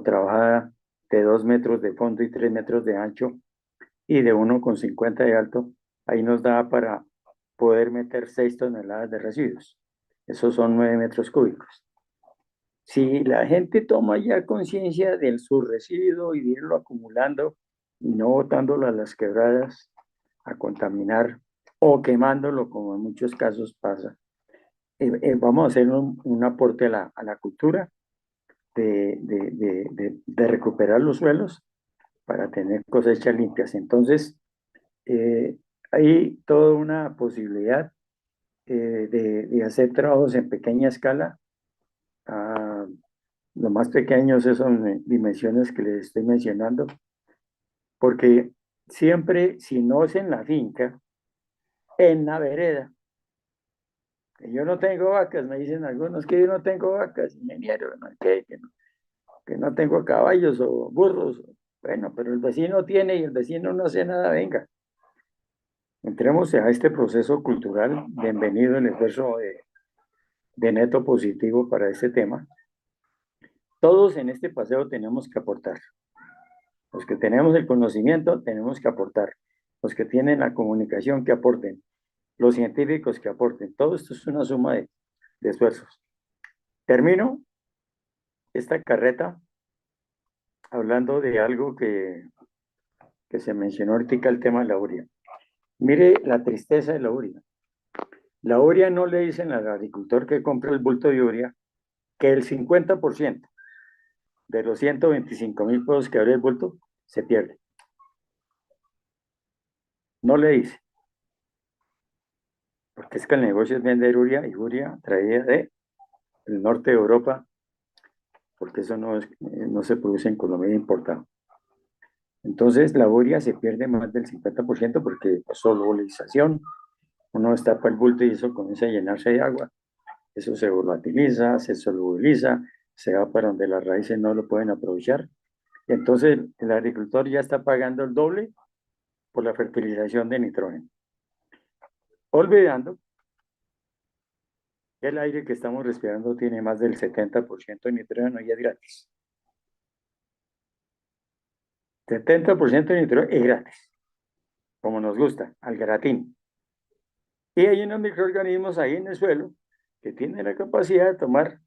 [SPEAKER 3] trabajada, de 2 metros de fondo y 3 metros de ancho y de 1,50 de alto. Ahí nos da para poder meter 6 toneladas de residuos. Esos son 9 metros cúbicos. Si la gente toma ya conciencia de su residuo y de irlo acumulando y no botándolo a las quebradas a contaminar o quemándolo, como en muchos casos pasa, vamos a hacer un aporte a la cultura de recuperar los suelos para tener cosechas limpias. Entonces, hay toda una posibilidad de hacer trabajos en pequeña escala. Lo más pequeños son dimensiones que les estoy mencionando, porque siempre, si no es en la finca, en la vereda. Que yo no tengo vacas, me dicen algunos que yo no tengo vacas, ingeniero, ¿no? Que no tengo caballos o burros. Bueno, pero el vecino tiene y el vecino no hace nada, venga. Entremos a este proceso cultural, bienvenido el esfuerzo de neto positivo para este tema. Todos en este paseo tenemos que aportar. Los que tenemos el conocimiento tenemos que aportar. Los que tienen la comunicación que aporten. Los científicos que aporten. Todo esto es una suma de esfuerzos. Termino esta carreta hablando de algo que se mencionó ahorita, el tema de la urea. Mire la tristeza de la urea. La urea no le dicen al agricultor que compra el bulto de urea que el 50% de los 125.000 pesos que abre el bulto se pierde. No le dice. Porque es que el negocio es vender urea y urea traída del norte de Europa, porque eso no se produce en Colombia, importado. Entonces la urea se pierde más del 50% porque solubilización, uno destapa el bulto y eso comienza a llenarse de agua. Eso se volatiliza, se solubiliza, se va para donde las raíces no lo pueden aprovechar. Entonces el agricultor ya está pagando el doble por la fertilización de nitrógeno. Olvidando que el aire que estamos respirando tiene más del 70% de nitrógeno y es gratis. 70% de nitrógeno es gratis, como nos gusta, al gratín. Y hay unos microorganismos ahí en el suelo que tienen la capacidad de tomar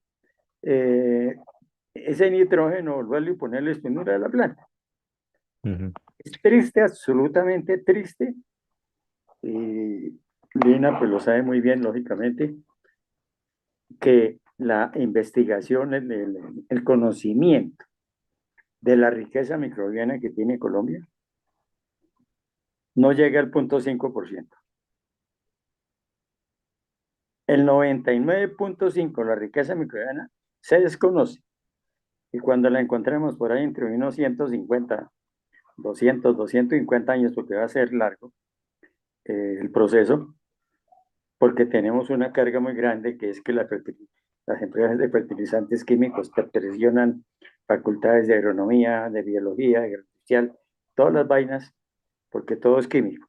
[SPEAKER 3] ese nitrógeno, volverlo y ponerle espinura a la planta. Es triste, absolutamente triste, y Lina pues lo sabe muy bien, lógicamente, que la investigación, el conocimiento de la riqueza microbiana que tiene Colombia no llega al 0.5%. El 99.5% de la riqueza microbiana se desconoce. Y cuando la encontremos por ahí entre unos 150, 200, 250 años, porque va a ser largo el proceso, porque tenemos una carga muy grande, que es que las empresas de fertilizantes químicos perfeccionan facultades de agronomía, de biología, de agroindustrial, todas las vainas, porque todo es químico.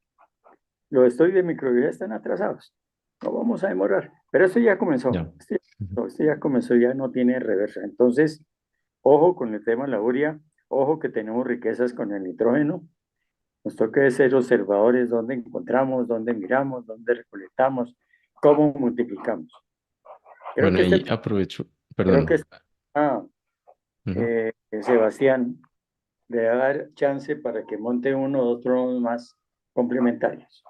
[SPEAKER 3] Los estudios de microbiología están atrasados, no vamos a demorar, pero esto ya comenzó,
[SPEAKER 1] Ya.
[SPEAKER 3] esto ya comenzó, ya no tiene reversa. Entonces, ojo con el tema de la urea, ojo que tenemos riquezas con el nitrógeno. Nos toca ser observadores dónde encontramos, dónde miramos, dónde recolectamos, cómo multiplicamos. Creo
[SPEAKER 1] Bueno,
[SPEAKER 3] que
[SPEAKER 1] ahí aprovecho,
[SPEAKER 3] creo que
[SPEAKER 1] perdón.
[SPEAKER 3] Sebastián le va a dar chance para que monte uno o otro más complementarios.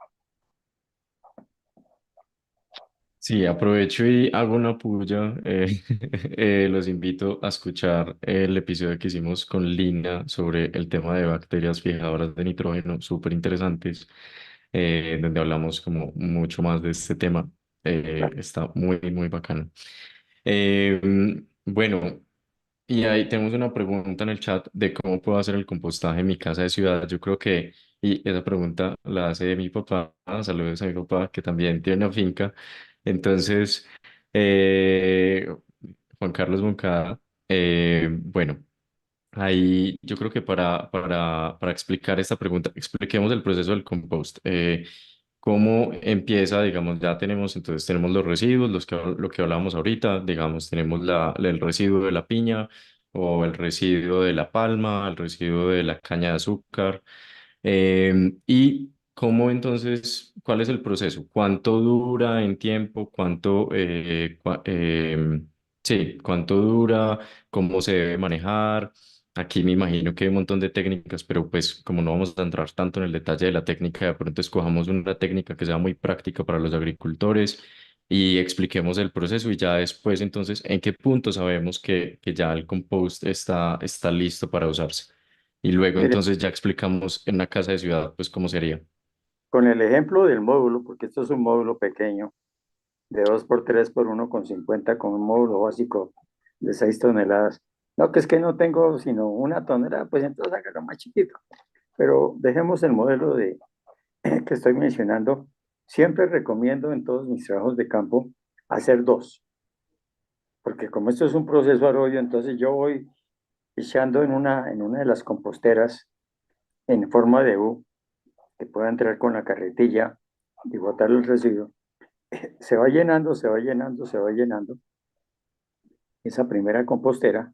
[SPEAKER 1] Sí, aprovecho y hago una puya. Los invito a escuchar el episodio que hicimos con Lina sobre el tema de bacterias fijadoras de nitrógeno, súper interesantes, donde hablamos como mucho más de este tema. Está muy, muy bacano. Bueno, y ahí tenemos una pregunta en el chat de cómo puedo hacer el compostaje en mi casa de ciudad. Yo creo que, y esa pregunta la hace mi papá. Saludos a mi papá, que también tiene una finca. Entonces, eh, Juan Carlos Moncada, bueno, ahí yo creo que para explicar esta pregunta, expliquemos el proceso del compost. ¿Cómo empieza? Digamos, ya tenemos, entonces tenemos los residuos, lo que hablábamos ahorita, digamos, tenemos el residuo de la piña o el residuo de la palma, el residuo de la caña de azúcar. Y cómo entonces, ¿cuál es el proceso? ¿Cuánto dura en tiempo? Sí, cuánto dura? ¿Cómo se debe manejar? Aquí me imagino que hay un montón de técnicas, pero pues como no vamos a entrar tanto en el detalle de la técnica, de pronto escojamos una técnica que sea muy práctica para los agricultores y expliquemos el proceso y ya después entonces en qué punto sabemos que ya el compost está listo para usarse. Y luego
[SPEAKER 3] Mire,
[SPEAKER 1] entonces ya explicamos en una casa de ciudad pues cómo sería.
[SPEAKER 3] con el ejemplo del módulo, porque esto es un módulo pequeño, de 2 por 3 por 1,50 con un módulo básico de 6 toneladas. No, que es que no tengo sino 1 tonelada, pues entonces hágalo más chiquito. Pero dejemos el modelo que estoy mencionando. Siempre recomiendo en todos mis trabajos de campo hacer dos, porque como esto es un proceso arroyo, entonces yo voy echando en una de las composteras en forma de U, que pueda entrar con la carretilla y botar el residuo. se va llenando, se va llenando, se va llenando esa primera compostera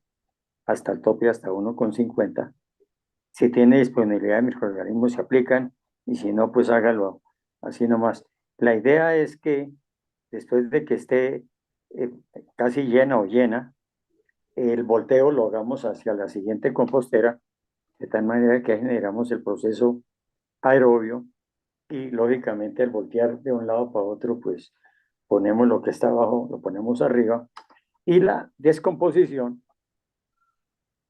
[SPEAKER 3] hasta el tope, hasta 1,50. Si tiene disponibilidad de microorganismos, se aplican, y si no, pues hágalo así nomás. La idea es que después de que esté eh, casi llena o llena, el volteo lo hagamos hacia la siguiente compostera, de tal manera que generamos el proceso aerobio, y lógicamente al voltear de un lado para otro, pues ponemos lo que está abajo, lo ponemos arriba, y la descomposición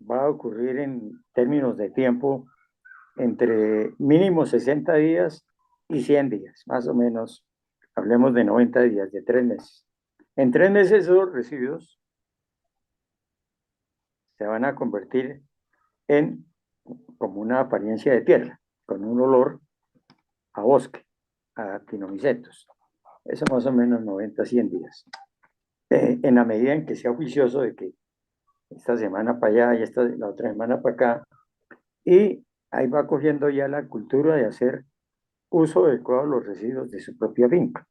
[SPEAKER 3] va a ocurrir en términos de tiempo entre mínimo 60 días y 100 días, más o menos. Hablemos de 90 días, de 3 meses. En 3 meses esos residuos se van a convertir en como una apariencia de tierra, con un olor a bosque, a actinomicetos. Eso más o menos 90, 100 días. En la medida en que sea juicioso de que esta semana para allá y la otra semana para acá, y ahí va cogiendo ya la cultura de hacer uso adecuado de los residuos de su propia finca.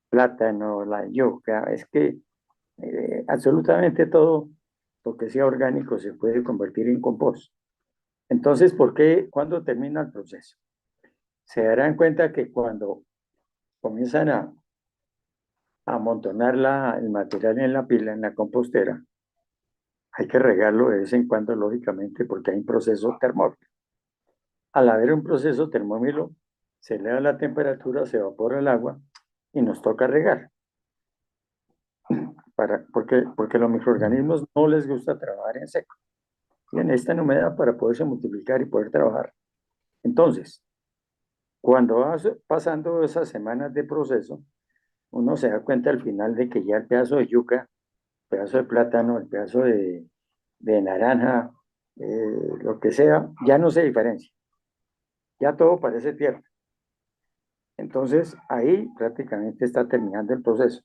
[SPEAKER 3] Plátano, la yuca, es que absolutamente todo lo que sea orgánico se puede convertir en compost. Entonces, ¿por qué? ¿Cuándo termina el proceso? Se darán cuenta que cuando comienzan a amontonar el material en la pila, en la compostera, hay que regarlo de vez en cuando, lógicamente, porque hay un proceso termómetro. Al haber un proceso termómetro, se eleva la temperatura, se evapora el agua y nos toca regar. Porque los microorganismos no les gusta trabajar en seco. Y necesitan humedad para poderse multiplicar y poder trabajar. Entonces, cuando vas pasando esas semanas de proceso, uno se da cuenta al final de que ya el pedazo de yuca, el pedazo de plátano, el pedazo de naranja, lo que sea, ya no se diferencia. Ya todo parece tierra. Entonces, ahí prácticamente está terminando el proceso.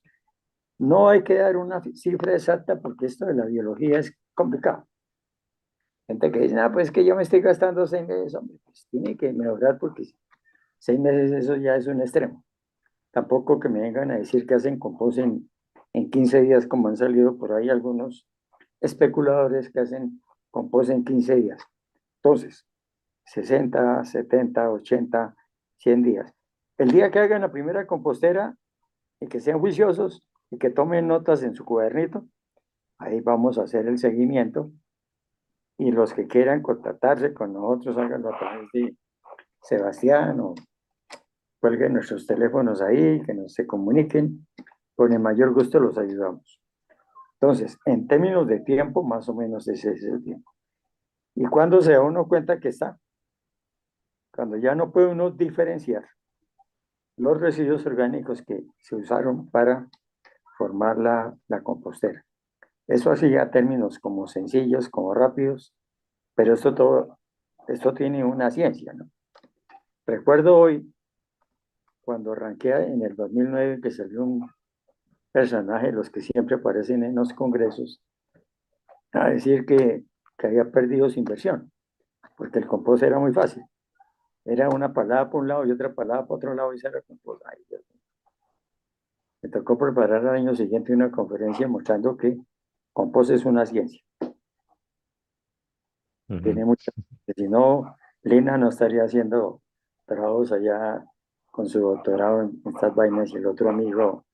[SPEAKER 3] No hay que dar una cifra exacta porque esto de la biología es complicado. Gente que dice, pues es que yo me estoy gastando 6 meses, hombre, pues tiene que mejorar porque 6 meses eso ya es un extremo. Tampoco que me vengan a decir que hacen compost en 15 días, como han salido por ahí algunos especuladores que hacen compost en 15 días. Entonces, 60, 70, 80, 100 días. El día que hagan la primera compostera y que sean juiciosos y que tomen notas en su cuadernito, ahí vamos a hacer el seguimiento, y los que quieran contactarse con nosotros, háganlo a través de Sebastián, o cuelguen nuestros teléfonos ahí, que nos se comuniquen, con el mayor gusto los ayudamos. Entonces, en términos de tiempo, más o menos ese es el tiempo. ¿Y cuando se da uno cuenta que está? Cuando ya no puede uno diferenciar los residuos orgánicos que se usaron para formar la compostera. Eso así a términos como sencillos, como rápidos, pero esto tiene una ciencia, ¿no? Recuerdo hoy, cuando arranqué en el 2009, que salió un personaje, los que siempre aparecen en los congresos, a decir que había perdido su inversión, porque el compost era muy fácil. Era una palada por un lado y otra palada por otro lado y se era compost. Ay, Dios mío. Me tocó preparar al año siguiente una conferencia mostrando que compost es una ciencia. Tiene mucha, si no, Lina no estaría haciendo trabajos allá con su doctorado en estas vainas, y el otro amigo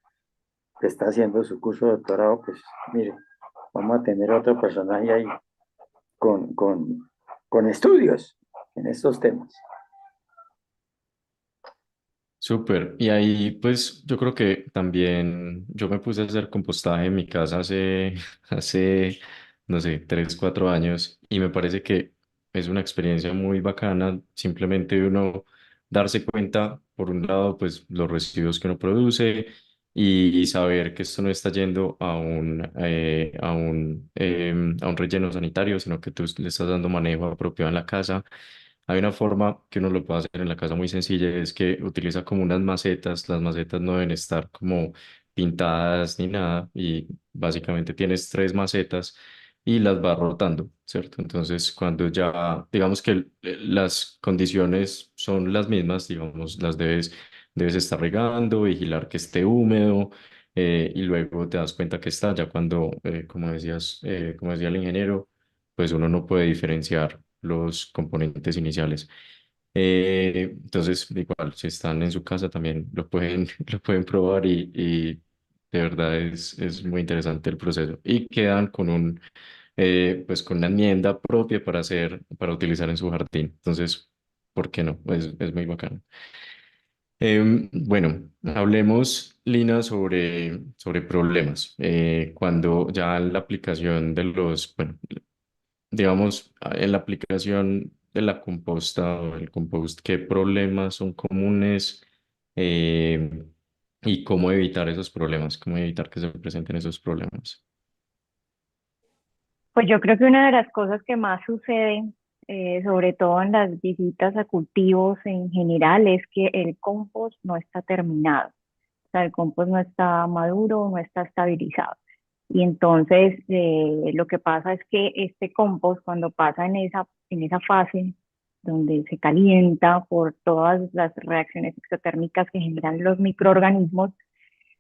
[SPEAKER 3] que está haciendo su curso de doctorado, pues mire, vamos a tener otro personaje ahí con, con, con estudios en estos temas.
[SPEAKER 1] Súper. Y ahí, pues, yo creo que también yo me puse a hacer compostaje en mi casa hace, no sé, 3, 4 años, y me parece que es una experiencia muy bacana simplemente uno darse cuenta, por un lado, pues, los residuos que uno produce y saber que esto no está yendo a un relleno sanitario, sino que tú le estás dando manejo apropiado en la casa. Hay una forma que uno lo puede hacer en la casa muy sencilla, es que utiliza como unas macetas. Las macetas no deben estar como pintadas ni nada, y básicamente tienes 3 macetas y las vas rotando, ¿cierto? Entonces, cuando ya, digamos que las condiciones son las mismas, digamos, las debes debes estar regando, vigilar que esté húmedo, y luego te das cuenta que está, ya cuando, como decía el ingeniero, pues uno no puede diferenciar los componentes iniciales. Entonces, igual, si están en su casa también lo pueden, lo pueden probar y de verdad es muy interesante el proceso. Y quedan con pues con una enmienda propia para hacer, para utilizar en su jardín. Entonces, ¿por qué no? Es muy bacano. Bueno, hablemos, Lina, sobre problemas. Cuando ya la aplicación de bueno, digamos, en la aplicación de la composta o el compost, ¿qué problemas son comunes? Eh, y cómo evitar esos problemas, cómo evitar que se presenten esos problemas.
[SPEAKER 2] Pues yo creo que una de las cosas que más sucede, sobre todo en las visitas a cultivos en general, es que el compost no está terminado. O sea, el compost no está maduro, no está estabilizado. Y entonces lo que pasa es que este compost, cuando pasa en esa fase donde se calienta por todas las reacciones exotérmicas que generan los microorganismos,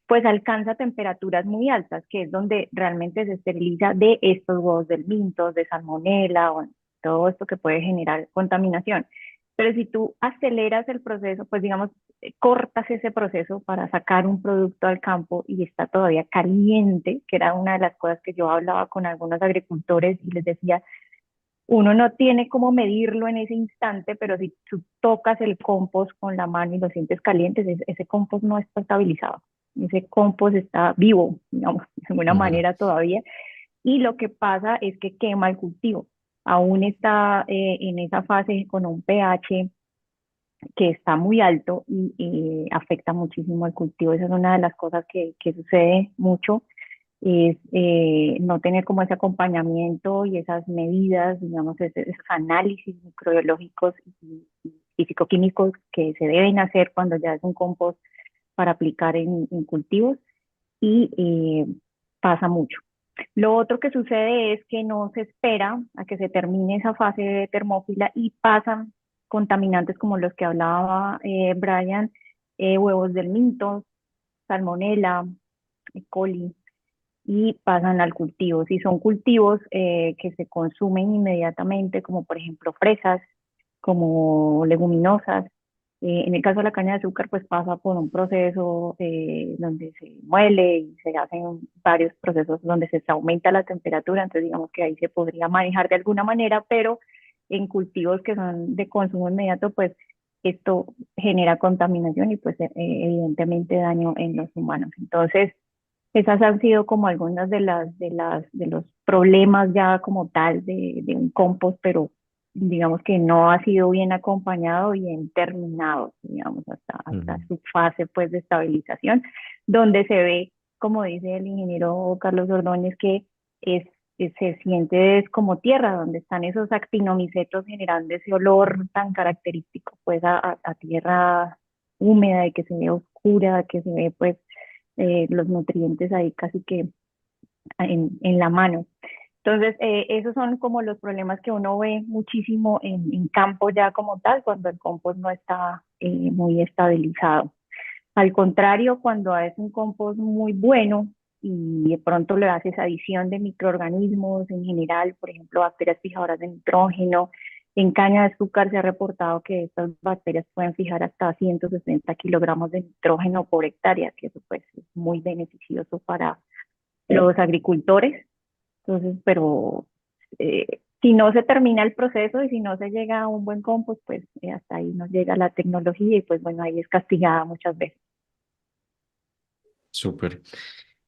[SPEAKER 2] pues alcanza temperaturas muy altas, que es donde realmente se esteriliza de estos huevos del mintos, de salmonela, o todo esto que puede generar contaminación. Pero si tú aceleras el proceso, pues digamos, cortas ese proceso para sacar un producto al campo y está todavía caliente, que era una de las cosas que yo hablaba con algunos agricultores y les decía, uno no tiene cómo medirlo en ese instante, pero si tú tocas el compost con la mano y lo sientes caliente, ese compost no está estabilizado. Ese compost está vivo, digamos, de alguna
[SPEAKER 1] Ujú.
[SPEAKER 2] manera todavía. Y lo que pasa es que quema el cultivo. Aún está en esa fase con un pH que está muy alto y afecta muchísimo al cultivo. Esa es una de las cosas que sucede mucho, es no tener como ese acompañamiento y esas medidas, digamos, esos análisis microbiológicos y físico-químicos que se deben hacer cuando ya es un compost para aplicar en cultivos y pasa mucho. Lo otro que sucede es que no se espera a que se termine esa fase de termófila y pasan contaminantes como los que hablaba Brian, huevos del minto, salmonela, E. coli, y pasan al cultivo. Si son cultivos que se consumen inmediatamente, como por ejemplo fresas, como leguminosas, en el caso de la caña de azúcar, pues pasa por un proceso donde se muele y se hacen varios procesos donde se aumenta la temperatura, entonces digamos que ahí se podría manejar de alguna manera, pero en cultivos que son de consumo inmediato, pues esto genera contaminación y pues evidentemente daño en los humanos. Entonces, esas han sido como algunas de los problemas ya como tal de un compost, pero digamos que no ha sido bien acompañado y bien terminado, digamos, hasta
[SPEAKER 1] Ujú.
[SPEAKER 2] su fase pues de estabilización, donde se ve, como dice el ingeniero Carlos Ordóñez, que se siente es como tierra, donde están esos actinomicetos generando ese olor tan característico pues a tierra húmeda y que se ve oscura, que se ve pues los nutrientes ahí casi que en la mano. Entonces, esos son como los problemas que uno ve muchísimo en campo ya como tal, cuando el compost no está muy estabilizado. Al contrario, cuando es un compost muy bueno y de pronto le haces adición de microorganismos en general, por ejemplo, bacterias fijadoras de nitrógeno, en caña de azúcar se ha reportado que estas bacterias pueden fijar hasta 160 kilogramos de nitrógeno por hectárea, que eso pues es muy beneficioso para los agricultores. Entonces, pero si no se termina el proceso y si no se llega a un buen compost, pues hasta ahí nos llega la tecnología y pues bueno, ahí es castigada muchas veces.
[SPEAKER 1] Súper.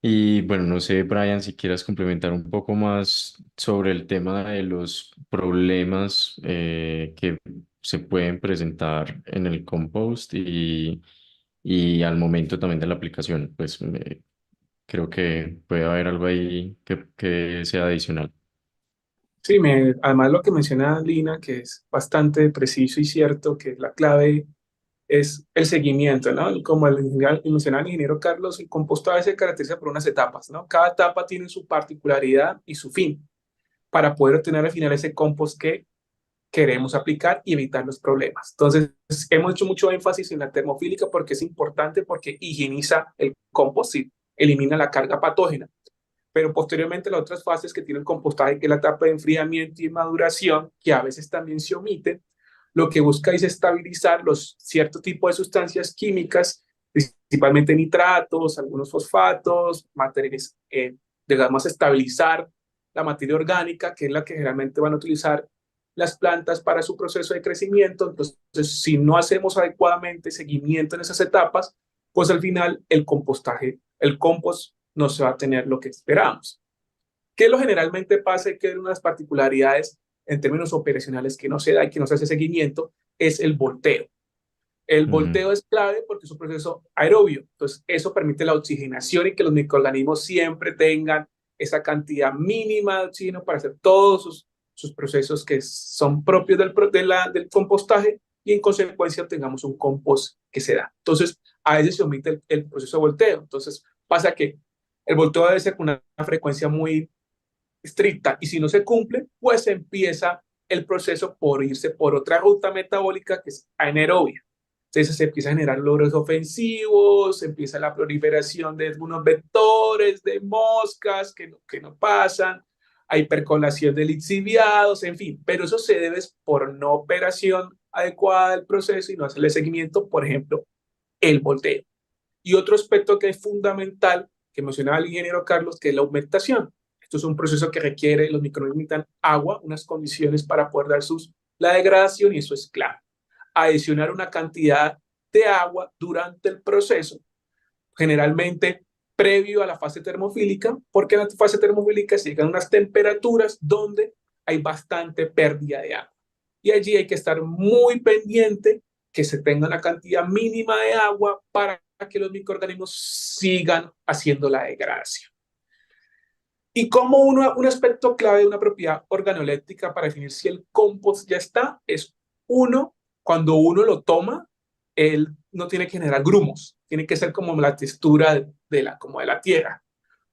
[SPEAKER 1] Y bueno, no sé, Brian, si quieras complementar un poco más sobre el tema de los problemas que se pueden presentar en el compost y al momento también de la aplicación. Pues creo que puede haber algo ahí que sea adicional.
[SPEAKER 5] Sí, además lo que menciona Lina, que es bastante preciso y cierto, que la clave es el seguimiento, ¿no? Y como mencionaba el ingeniero Carlos, el compostado se caracteriza por unas etapas, ¿no? Cada etapa tiene su particularidad y su fin para poder obtener al final ese compost que queremos aplicar y evitar los problemas. Entonces, hemos hecho mucho énfasis en la termofílica porque es importante, porque higieniza el compost y elimina la carga patógena. Pero posteriormente las otras fases que tiene el compostaje, que es la etapa de enfriamiento y maduración, que a veces también se omite, lo que busca es estabilizar los cierto tipo de sustancias químicas, principalmente nitratos, algunos fosfatos, materiales, digamos, estabilizar la materia orgánica, que es la que generalmente van a utilizar las plantas para su proceso de crecimiento. Entonces, si no hacemos adecuadamente seguimiento en esas etapas, pues al final el compostaje, el compost no se va a tener lo que esperamos. ¿Qué es lo generalmente pasa y que es una de las particularidades en términos operacionales que no se da y que no se hace seguimiento? Es el volteo. El
[SPEAKER 1] Mm,
[SPEAKER 5] volteo es clave porque es un proceso aerobio. Entonces, eso permite la oxigenación y que los microorganismos siempre tengan esa cantidad mínima de oxígeno para hacer todos sus procesos que son propios del compostaje, y en consecuencia tengamos un compost que se da. Entonces, a veces se omite el proceso de volteo. Entonces, pasa que el volteo debe ser con una frecuencia muy estricta, y si no se cumple, pues empieza el proceso por irse por otra ruta metabólica que es anaerobia. Entonces se empieza a generar logros ofensivos, empieza la proliferación de algunos vectores, de moscas que no pasan, hay percolación de lixiviados, en fin, pero eso se debe por no operación adecuada del proceso y no hacerle seguimiento, por ejemplo, el volteo. Y otro aspecto que es fundamental, que mencionaba el ingeniero Carlos, que es la humectación. Esto es un proceso que requiere, los microorganismos necesitan agua, unas condiciones para poder dar la degradación, y eso es clave. Adicionar una cantidad de agua durante el proceso, generalmente previo a la fase termofílica, porque en la fase termofílica se llegan a unas temperaturas donde hay bastante pérdida de agua. Y allí hay que estar muy pendiente que se tenga una cantidad mínima de agua para que los microorganismos sigan haciendo la degradación. Y como un aspecto clave de una propiedad organoléptica para definir si el compost ya está, es uno, cuando uno lo toma, él no tiene que generar grumos, tiene que ser como la textura como de la tierra.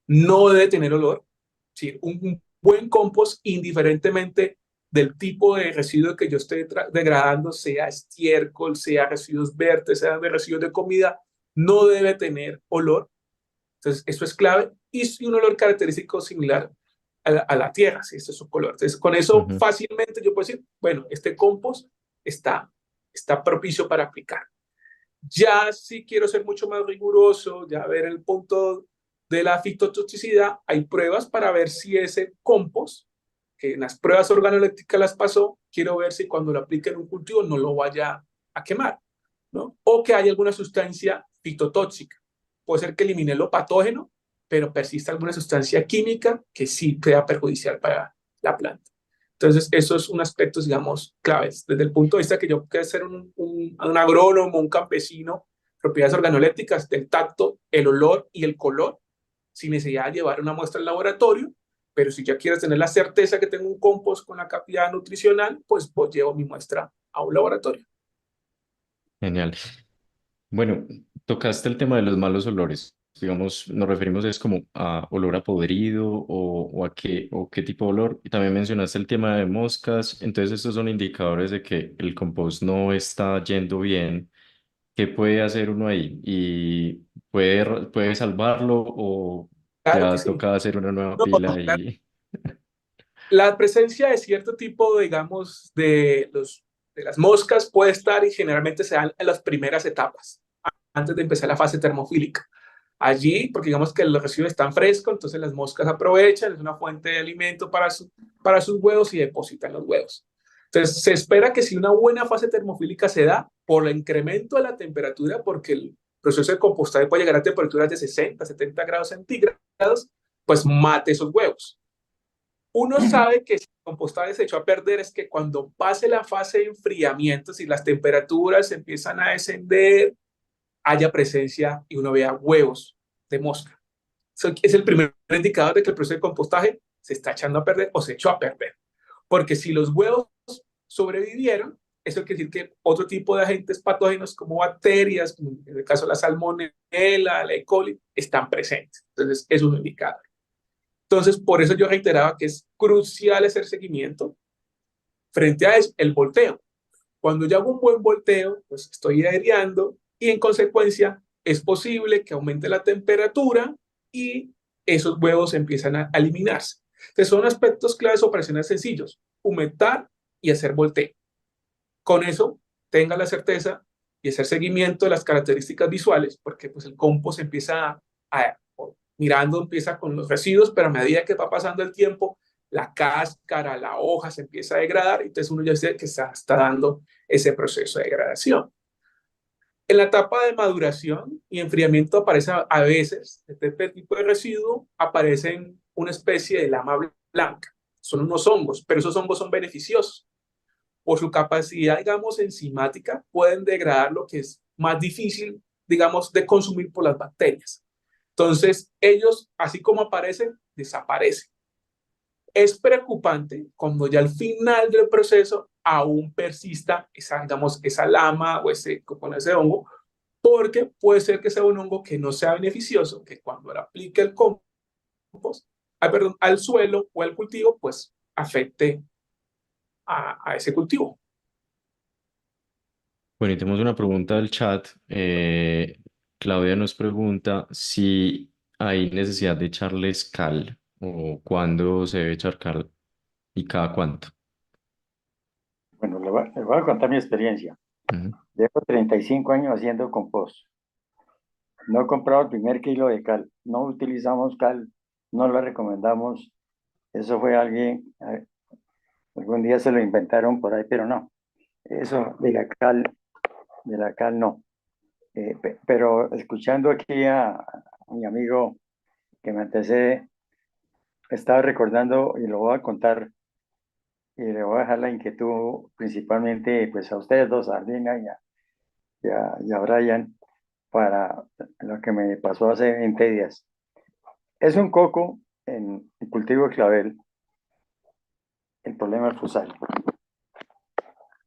[SPEAKER 5] No debe tener olor. ¿Sí? Un buen compost, indiferentemente del tipo de residuo que yo esté degradando, sea estiércol, sea residuos verdes, sea de residuos de comida, no debe tener olor. Entonces, eso es clave. Y un olor característico similar a la tierra, si este es su color. Entonces, con eso
[SPEAKER 1] ujú.
[SPEAKER 5] fácilmente yo puedo decir, bueno, este compost está propicio para aplicar. Ya si quiero ser mucho más riguroso, ya ver el punto de la fitotoxicidad, hay pruebas para ver si ese compost, que en las pruebas organolépticas las pasó, quiero ver si cuando lo aplique en un cultivo no lo vaya a quemar, ¿no? O que haya alguna sustancia fitotóxica. Puede ser que elimine lo patógeno, pero persista alguna sustancia química que sí sea perjudicial para la planta. Entonces, eso es un aspecto, digamos, claves. Desde el punto de vista que yo quiero ser un agrónomo, un campesino, propiedades organolépticas del tacto, el olor y el color, sin necesidad de llevar una muestra al laboratorio, pero si ya quieres tener la certeza que tengo un compost con la calidad nutricional, pues llevo mi muestra a un laboratorio.
[SPEAKER 1] Genial. Bueno, tocaste el tema de los malos olores. Digamos, nos referimos es como a olor a podrido o a qué tipo de olor. Y también mencionaste el tema de moscas. Entonces, estos son indicadores de que el compost no está yendo bien. ¿Qué puede hacer uno ahí? ¿Y puede salvarlo o
[SPEAKER 5] Claro que
[SPEAKER 1] ya
[SPEAKER 5] sí.
[SPEAKER 1] toca hacer una nueva
[SPEAKER 5] No,
[SPEAKER 1] pila
[SPEAKER 5] claro.
[SPEAKER 1] y...
[SPEAKER 5] La presencia de cierto tipo, digamos, de las moscas puede estar, y generalmente se dan en las primeras etapas, antes de empezar la fase termofílica. Allí, porque digamos que los residuos están frescos, entonces las moscas aprovechan, es una fuente de alimento para sus huevos y depositan los huevos. Entonces, se espera que si una buena fase termofílica se da por el incremento de la temperatura, porque el proceso de compostaje puede llegar a temperaturas de 60, 70 grados centígrados, pues mate esos huevos. Uno sabe que si el compostaje se echó a perder es que cuando pase la fase de enfriamiento, si las temperaturas empiezan a descender, haya presencia y uno vea huevos de mosca. Eso es el primer indicador de que el proceso de compostaje se está echando a perder o se echó a perder. Porque si los huevos sobrevivieron, eso quiere decir que otro tipo de agentes patógenos como bacterias, como en el caso de la salmonella, la E. coli, están presentes. Entonces, es un indicador. Entonces, por eso yo reiteraba que es crucial hacer seguimiento. Frente a eso, el volteo. Cuando yo hago un buen volteo, pues estoy aireando y en consecuencia es posible que aumente la temperatura y esos huevos empiezan a eliminarse. Entonces son aspectos claves operacionales sencillos: humectar y hacer volteo. Con eso, tenga la certeza y hacer seguimiento de las características visuales, porque pues el compost mirando, empieza con los residuos, pero a medida que va pasando el tiempo, la cáscara, la hoja se empieza a degradar, entonces uno ya sabe que está dando ese proceso de degradación. En la etapa de maduración y enfriamiento aparece a veces, este tipo de residuo, aparecen una especie de lama blanca. Son unos hongos, pero esos hongos son beneficiosos. Por su capacidad, digamos, enzimática, pueden degradar lo que es más difícil, digamos, de consumir por las bacterias. Entonces, ellos, así como aparecen, desaparecen. Es preocupante cuando ya al final del proceso aún persista esa, digamos, esa lama o ese hongo, porque puede ser que sea un hongo que no sea beneficioso, que cuando le aplique el compost, perdón, al suelo o al cultivo, pues afecte a ese cultivo.
[SPEAKER 1] Bueno, y tenemos una pregunta del chat. Claudia nos pregunta si hay necesidad de echarles cal o cuándo se debe echar cal y cada cuánto.
[SPEAKER 3] Bueno, le voy a contar mi experiencia.
[SPEAKER 1] Ujú.
[SPEAKER 3] Llevo 35 años haciendo compost. No he comprado el primer kilo de cal. No utilizamos cal. No la recomendamos. Eso fue algún día se lo inventaron por ahí, pero no. Eso de la cal no. Pero escuchando aquí a mi amigo que me antecede, estaba recordando y lo voy a contar y le voy a dejar la inquietud principalmente pues a ustedes dos, a Ardina y a Brian, para lo que me pasó hace 20 días. Es un coco en cultivo de clavel, el problema es fusario.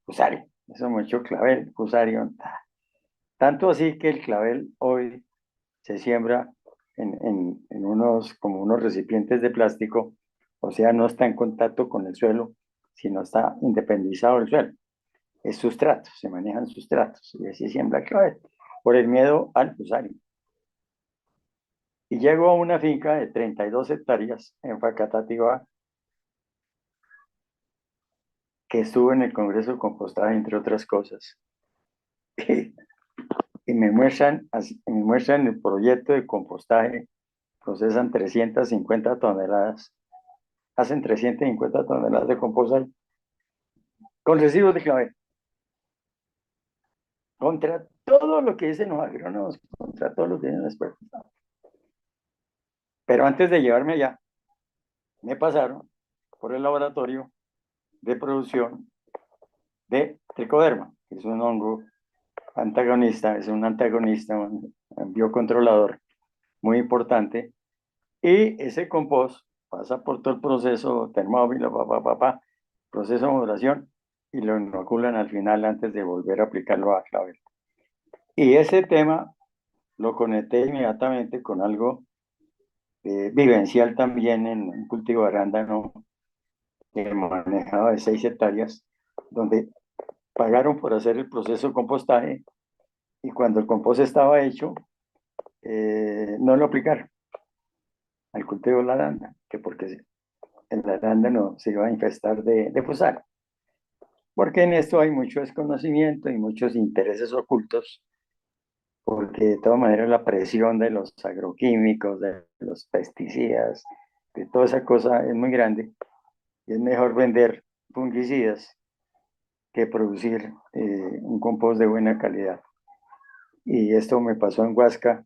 [SPEAKER 3] Fusario, eso mucho clavel, fusario. Tanto así que el clavel hoy se siembra en como unos recipientes de plástico, o sea, no está en contacto con el suelo, sino está independizado del suelo. Es sustrato, se manejan sustratos, y así siembra clavel, por el miedo al fusario. Y llego a una finca de 32 hectáreas en Facatativá, que estuvo en el Congreso de Compostaje, entre otras cosas. Y me muestran el proyecto de compostaje. Procesan 350 toneladas, hacen 350 toneladas de compostaje con residuos de clavel, contra todo lo que dicen los agrónomos, contra todo lo que dicen los expertos. Pero antes de llevarme allá, me pasaron por el laboratorio de producción de tricoderma, que es un hongo antagonista, un biocontrolador muy importante, y ese compost pasa por todo el proceso termóvil, proceso de maduración, y lo inoculan al final antes de volver a aplicarlo a clavel. Y ese tema lo conecté inmediatamente con algo vivencial también en un cultivo de arándano que manejaba de 6 hectáreas, donde pagaron por hacer el proceso de compostaje y cuando el compost estaba hecho, no lo aplicaron al cultivo de la arándano, que porque el arándano se iba a infestar de fusario. Porque en esto hay mucho desconocimiento y muchos intereses ocultos, porque de todas maneras la presión de los agroquímicos, de los pesticidas, de toda esa cosa es muy grande y es mejor vender fungicidas que producir un compost de buena calidad. Y esto me pasó en Huasca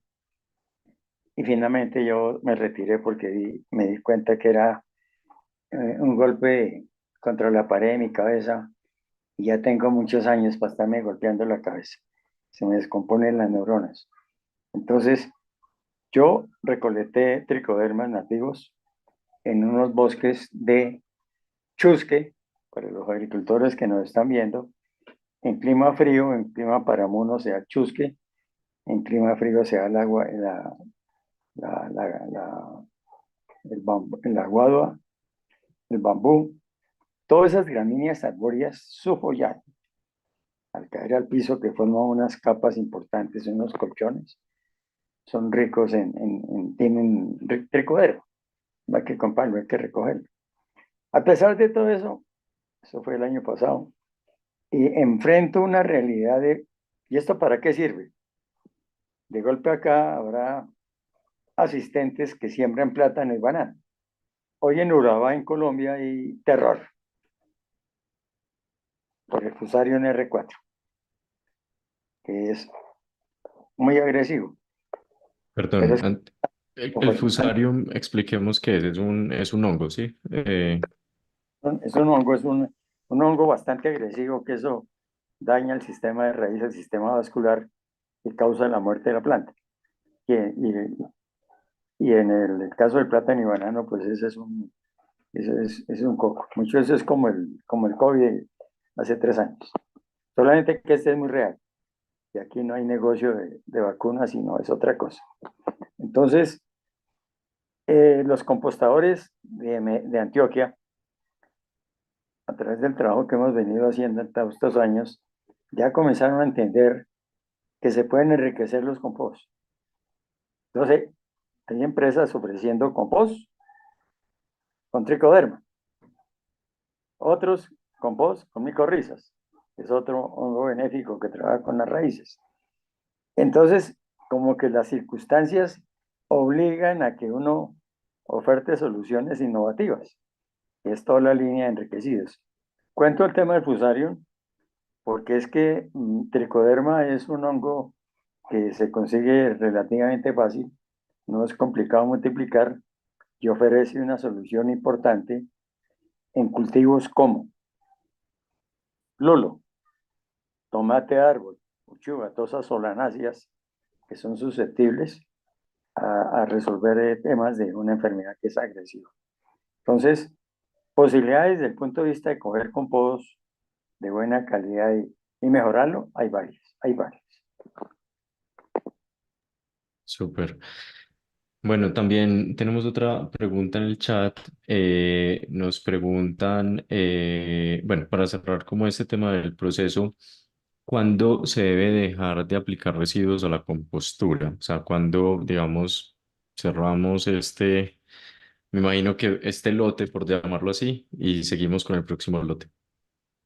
[SPEAKER 3] y finalmente yo me retiré porque me di cuenta que era un golpe contra la pared de mi cabeza y ya tengo muchos años para estarme golpeando la cabeza. Se me descomponen las neuronas. Entonces, yo recolecté tricodermas nativos en unos bosques de chusque, para los agricultores que nos están viendo, en clima frío, en clima paramuno sea chusque, en clima frío sea el agua, la guadua, el bambú, todas esas gramíneas arbóreas sufolladas al caer al piso que forman unas capas importantes, unos colchones, son ricos tienen tricoderma, no hay que comprarlo, hay que recogerlo. A pesar de todo eso, eso fue el año pasado, y enfrento una realidad ¿y esto para qué sirve? De golpe acá habrá asistentes que siembran plátano y banano. Hoy en Urabá, en Colombia, hay terror por el Fusarium R4, que es muy agresivo. Pero
[SPEAKER 1] Perdón,
[SPEAKER 3] es,
[SPEAKER 1] el fusarium, expliquemos qué es un hongo, ¿sí?
[SPEAKER 3] es un hongo, un hongo bastante agresivo que eso daña el sistema de raíz, el sistema vascular y causa la muerte de la planta. Y en el caso del plátano y banano, pues ese es un coco. Mucho eso es como el COVID hace 3 años. Solamente que este es muy real. Y aquí no hay negocio de vacunas, sino es otra cosa. Entonces, los compostadores de Antioquia, a través del trabajo que hemos venido haciendo en todos estos años, ya comenzaron a entender que se pueden enriquecer los compost. Entonces, hay empresas ofreciendo compost con tricoderma, otros compost con micorrizas, es otro hongo benéfico que trabaja con las raíces. Entonces, como que las circunstancias obligan a que uno oferte soluciones innovativas. Es toda la línea de enriquecidos. Cuento el tema del fusarium porque es que tricoderma es un hongo que se consigue relativamente fácil, no es complicado multiplicar y ofrece una solución importante en cultivos como lulo, tomate de árbol, uchuva, todas esas solanáceas que son susceptibles a resolver temas de una enfermedad que es agresiva. Entonces, posibilidades desde el punto de vista de coger compost de buena calidad y mejorarlo, hay varias, hay varias.
[SPEAKER 1] Súper. Bueno, también tenemos otra pregunta en el chat. Nos preguntan, bueno, para cerrar como este tema del proceso, ¿cuándo se debe dejar de aplicar residuos a la compostura? O sea, cuando, digamos, cerramos me imagino que este lote, por llamarlo así, y seguimos con el próximo lote.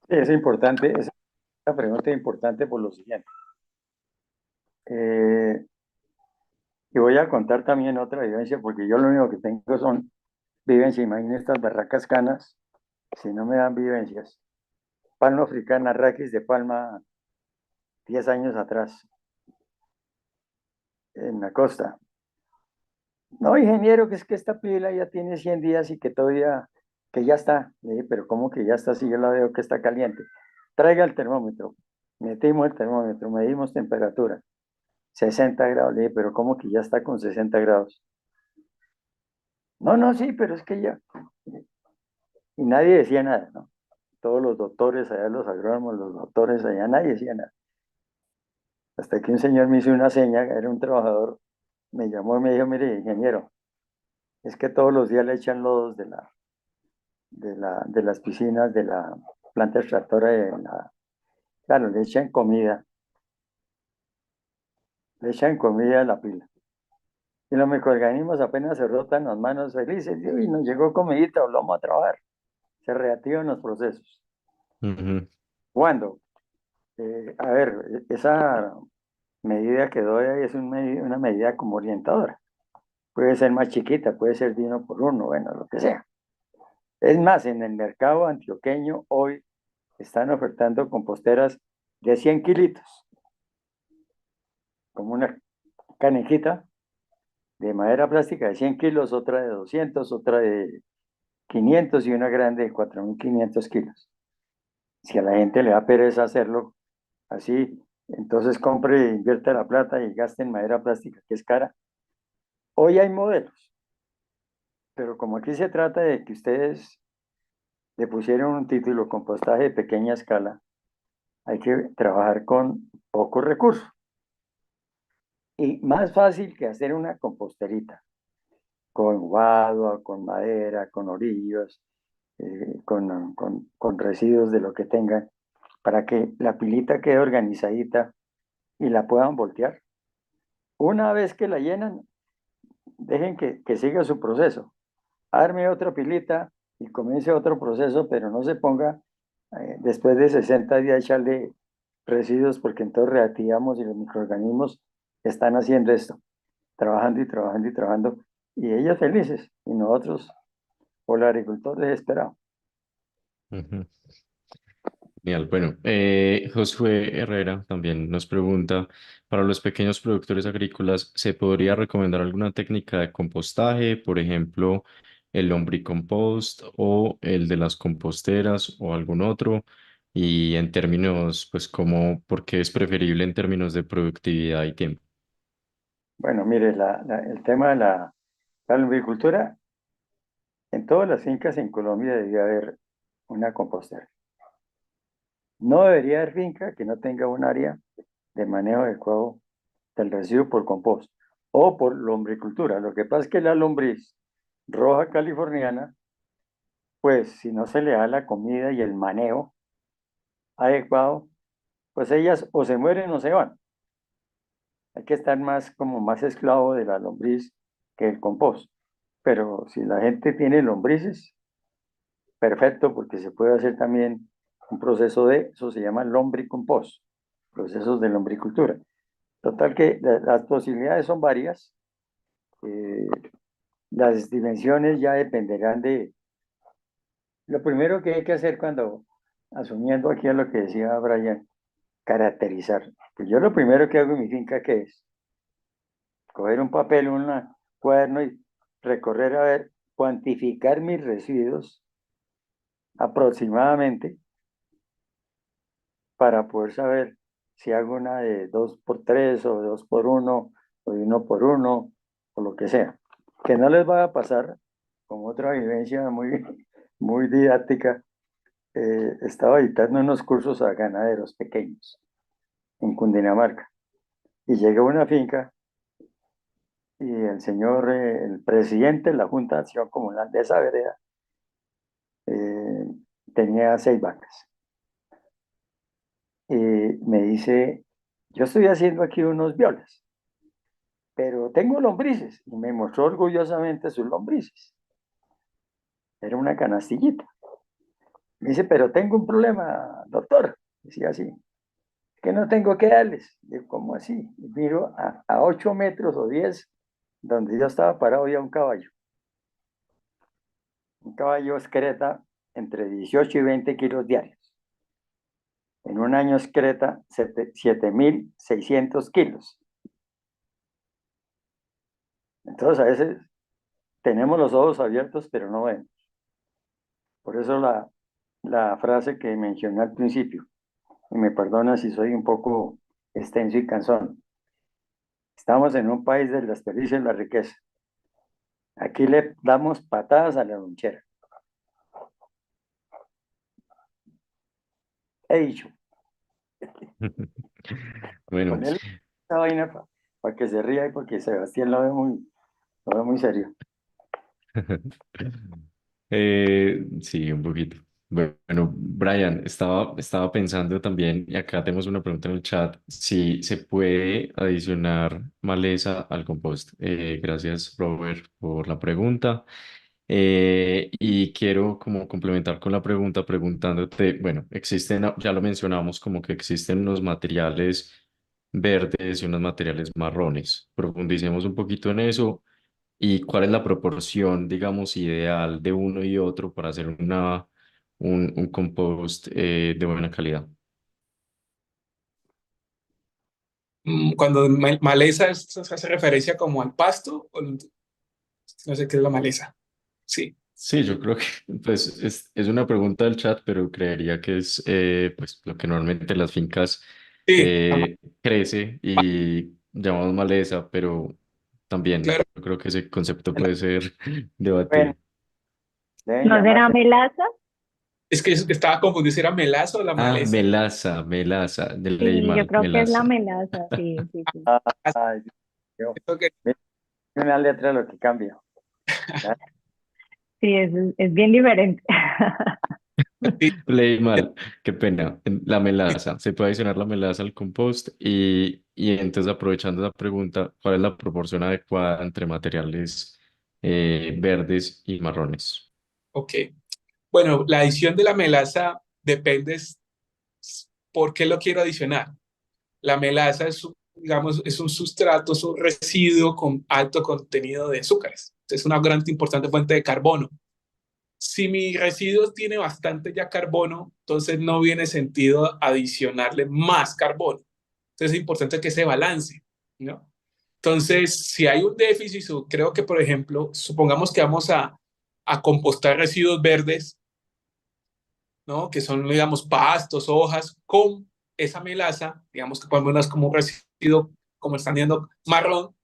[SPEAKER 3] Sí, es importante, es una pregunta importante por lo siguiente. Y voy a contar también otra vivencia, porque yo lo único que tengo son vivencias. Imagínense estas barracas canas, si no me dan vivencias. Palma africana, raquis de palma, 10 años atrás, en la costa. No, ingeniero, que es que esta pila ya tiene 100 días y que todavía, que ya está. Le dije, pero ¿cómo que ya está si yo la veo que está caliente? Traiga el termómetro. Metimos el termómetro, medimos temperatura. 60 grados. Le dije, pero ¿cómo que ya está con 60 grados? No, no, sí, pero es que ya. Y nadie decía nada, ¿no? Todos los doctores allá, los agrónomos, los doctores allá, nadie decía nada. Hasta que un señor me hizo una seña, era un trabajador, me llamó y me dijo, mire, ingeniero, es que todos los días le echan lodos de las piscinas, de la planta extractora claro, le echan comida a la pila. Y los microorganismos apenas se rotan las manos felices, y nos llegó comidita, volvamos a trabajar. Se reactivan los procesos.
[SPEAKER 1] Ujú.
[SPEAKER 3] ¿Cuándo? A ver, esa medida que doy ahí es una medida como orientadora. Puede ser más chiquita, puede ser de 1 por 1, bueno, lo que sea. Es más, en el mercado antioqueño hoy están ofertando composteras de 100 kilitos, como una canijita de madera plástica de 100 kilos, otra de 200, otra de 500 y una grande de 4.500 kilos. Si a la gente le da pereza hacerlo así, entonces compre, invierta la plata y gaste en madera plástica, que es cara. Hoy hay modelos, pero como aquí se trata de que ustedes le pusieron un título, compostaje de pequeña escala, hay que trabajar con pocos recursos. Y más fácil que hacer una composterita, con guadua, con madera, con orillos, con residuos de lo que tengan, para que la pilita quede organizadita y la puedan voltear. Una vez que la llenan, dejen que siga su proceso. Arme otra pilita y comience otro proceso, pero no se ponga después de 60 días a echarle residuos, porque entonces reactivamos y los microorganismos están haciendo esto, trabajando y trabajando y trabajando, y ellos felices, y nosotros, o el agricultor desesperado.
[SPEAKER 1] Ujú. Genial. Bueno, Josué Herrera también nos pregunta, para los pequeños productores agrícolas, ¿se podría recomendar alguna técnica de compostaje, por ejemplo, el lombricompost o el de las composteras o algún otro? Y en términos, pues, ¿cómo, por qué es preferible en términos de productividad y tiempo?
[SPEAKER 3] Bueno, mire, el tema de la lumbricultura, en todas las fincas en Colombia debería haber una compostera. No debería haber finca que no tenga un área de manejo adecuado del residuo por compost o por lombricultura. Lo que pasa es que la lombriz roja californiana, pues si no se le da la comida y el manejo adecuado, pues ellas o se mueren o se van. Hay que estar más como más esclavo de la lombriz que el compost. Pero si la gente tiene lombrices, perfecto, porque se puede hacer también un proceso de, eso se llama lombricompost, procesos de lombricultura. Total que las posibilidades son varias. eh, las dimensiones ya dependerán de... Lo primero que hay que hacer cuando, asumiendo aquí a lo que decía Brian, caracterizar. Pues yo lo primero que hago en mi finca, ¿qué es? Coger un papel, un cuaderno y recorrer a ver, cuantificar mis residuos aproximadamente para poder saber si hago una de 2x3 o de 2x1 o de 1x1 o lo que sea. Que no les va a pasar, como otra vivencia muy, muy didáctica, estaba editando unos cursos a ganaderos pequeños en Cundinamarca y llegué a una finca y el señor, el presidente de la Junta de Acción Comunal de esa vereda, eh, tenía 6 vacas. Y me dice, yo estoy haciendo aquí unos violas, pero tengo lombrices. Y me mostró orgullosamente sus lombrices. Era una canastillita. Me dice, pero tengo un problema, doctor. Decía así, que no tengo que darles. Digo, ¿cómo así? Y miro a 8 metros o 10, donde yo estaba parado, había un caballo. Un caballo excreta entre 18 y 20 kilos diarios. En un año excreta 7.600 kilos. Entonces a veces tenemos los ojos abiertos, pero no vemos. Por eso la frase que mencioné al principio, y me perdona si soy un poco extenso y cansón. Estamos en un país del desperdicio y la riqueza. Aquí le damos patadas a la lonchera. He dicho,
[SPEAKER 1] Bueno,
[SPEAKER 3] ponerle esta vaina para que se ría y porque Sebastián lo ve muy serio.
[SPEAKER 1] Sí, un poquito. Bueno, Brian, estaba pensando también, y acá tenemos una pregunta en el chat, si se puede adicionar maleza al compost. Gracias, Robert, por la pregunta. Y quiero como complementar con la pregunta preguntándote, bueno, existen, ya lo mencionamos, como que existen unos materiales verdes y unos materiales marrones. Profundicemos un poquito en eso. ¿Y cuál es la proporción, digamos, ideal de uno y otro para hacer un compost de buena calidad?
[SPEAKER 5] Cuando maleza se hace referencia como al pasto, o no sé qué es la maleza. Sí,
[SPEAKER 1] Sí, yo creo que pues, es una pregunta del chat, pero creería que es pues, lo que normalmente en las fincas
[SPEAKER 5] sí,
[SPEAKER 1] crece y llamamos maleza, pero también
[SPEAKER 5] claro.
[SPEAKER 1] yo creo que ese concepto puede ser
[SPEAKER 3] Bueno,
[SPEAKER 1] debatido.
[SPEAKER 3] deben
[SPEAKER 2] ¿No será
[SPEAKER 3] llamarse.
[SPEAKER 2] melaza?
[SPEAKER 5] Es que estaba confundido si era melaza o la
[SPEAKER 1] Ah,
[SPEAKER 5] maleza.
[SPEAKER 1] melaza, melaza, leí
[SPEAKER 2] Sí, yo
[SPEAKER 1] mal,
[SPEAKER 2] creo que es la
[SPEAKER 1] melaza.
[SPEAKER 2] melaza, sí, sí, sí.
[SPEAKER 3] Ay, Dios
[SPEAKER 5] Eso que-
[SPEAKER 3] mío, una letra lo que cambia. ¿Ya?
[SPEAKER 2] Sí, es bien diferente.
[SPEAKER 5] Sí,
[SPEAKER 1] Leí mal, qué pena. La melaza, se puede adicionar la melaza al compost y entonces aprovechando esa pregunta, ¿cuál es la proporción adecuada entre materiales verdes y marrones?
[SPEAKER 5] ok. Bueno, la adición de la melaza depende por qué lo quiero adicionar. La melaza es, digamos, es un sustrato, es un residuo con alto contenido de azúcares. Es una gran importante fuente de carbono. Si mi residuo tiene bastante ya carbono, entonces no viene sentido adicionarle más carbono. Entonces es importante que se balance, ¿no? Entonces, si hay un déficit, creo que, por ejemplo, supongamos que vamos a compostar residuos verdes, ¿no? Que son, digamos, pastos, hojas, con esa melaza, digamos que podemos verlas como un residuo, como están viendo, marrón.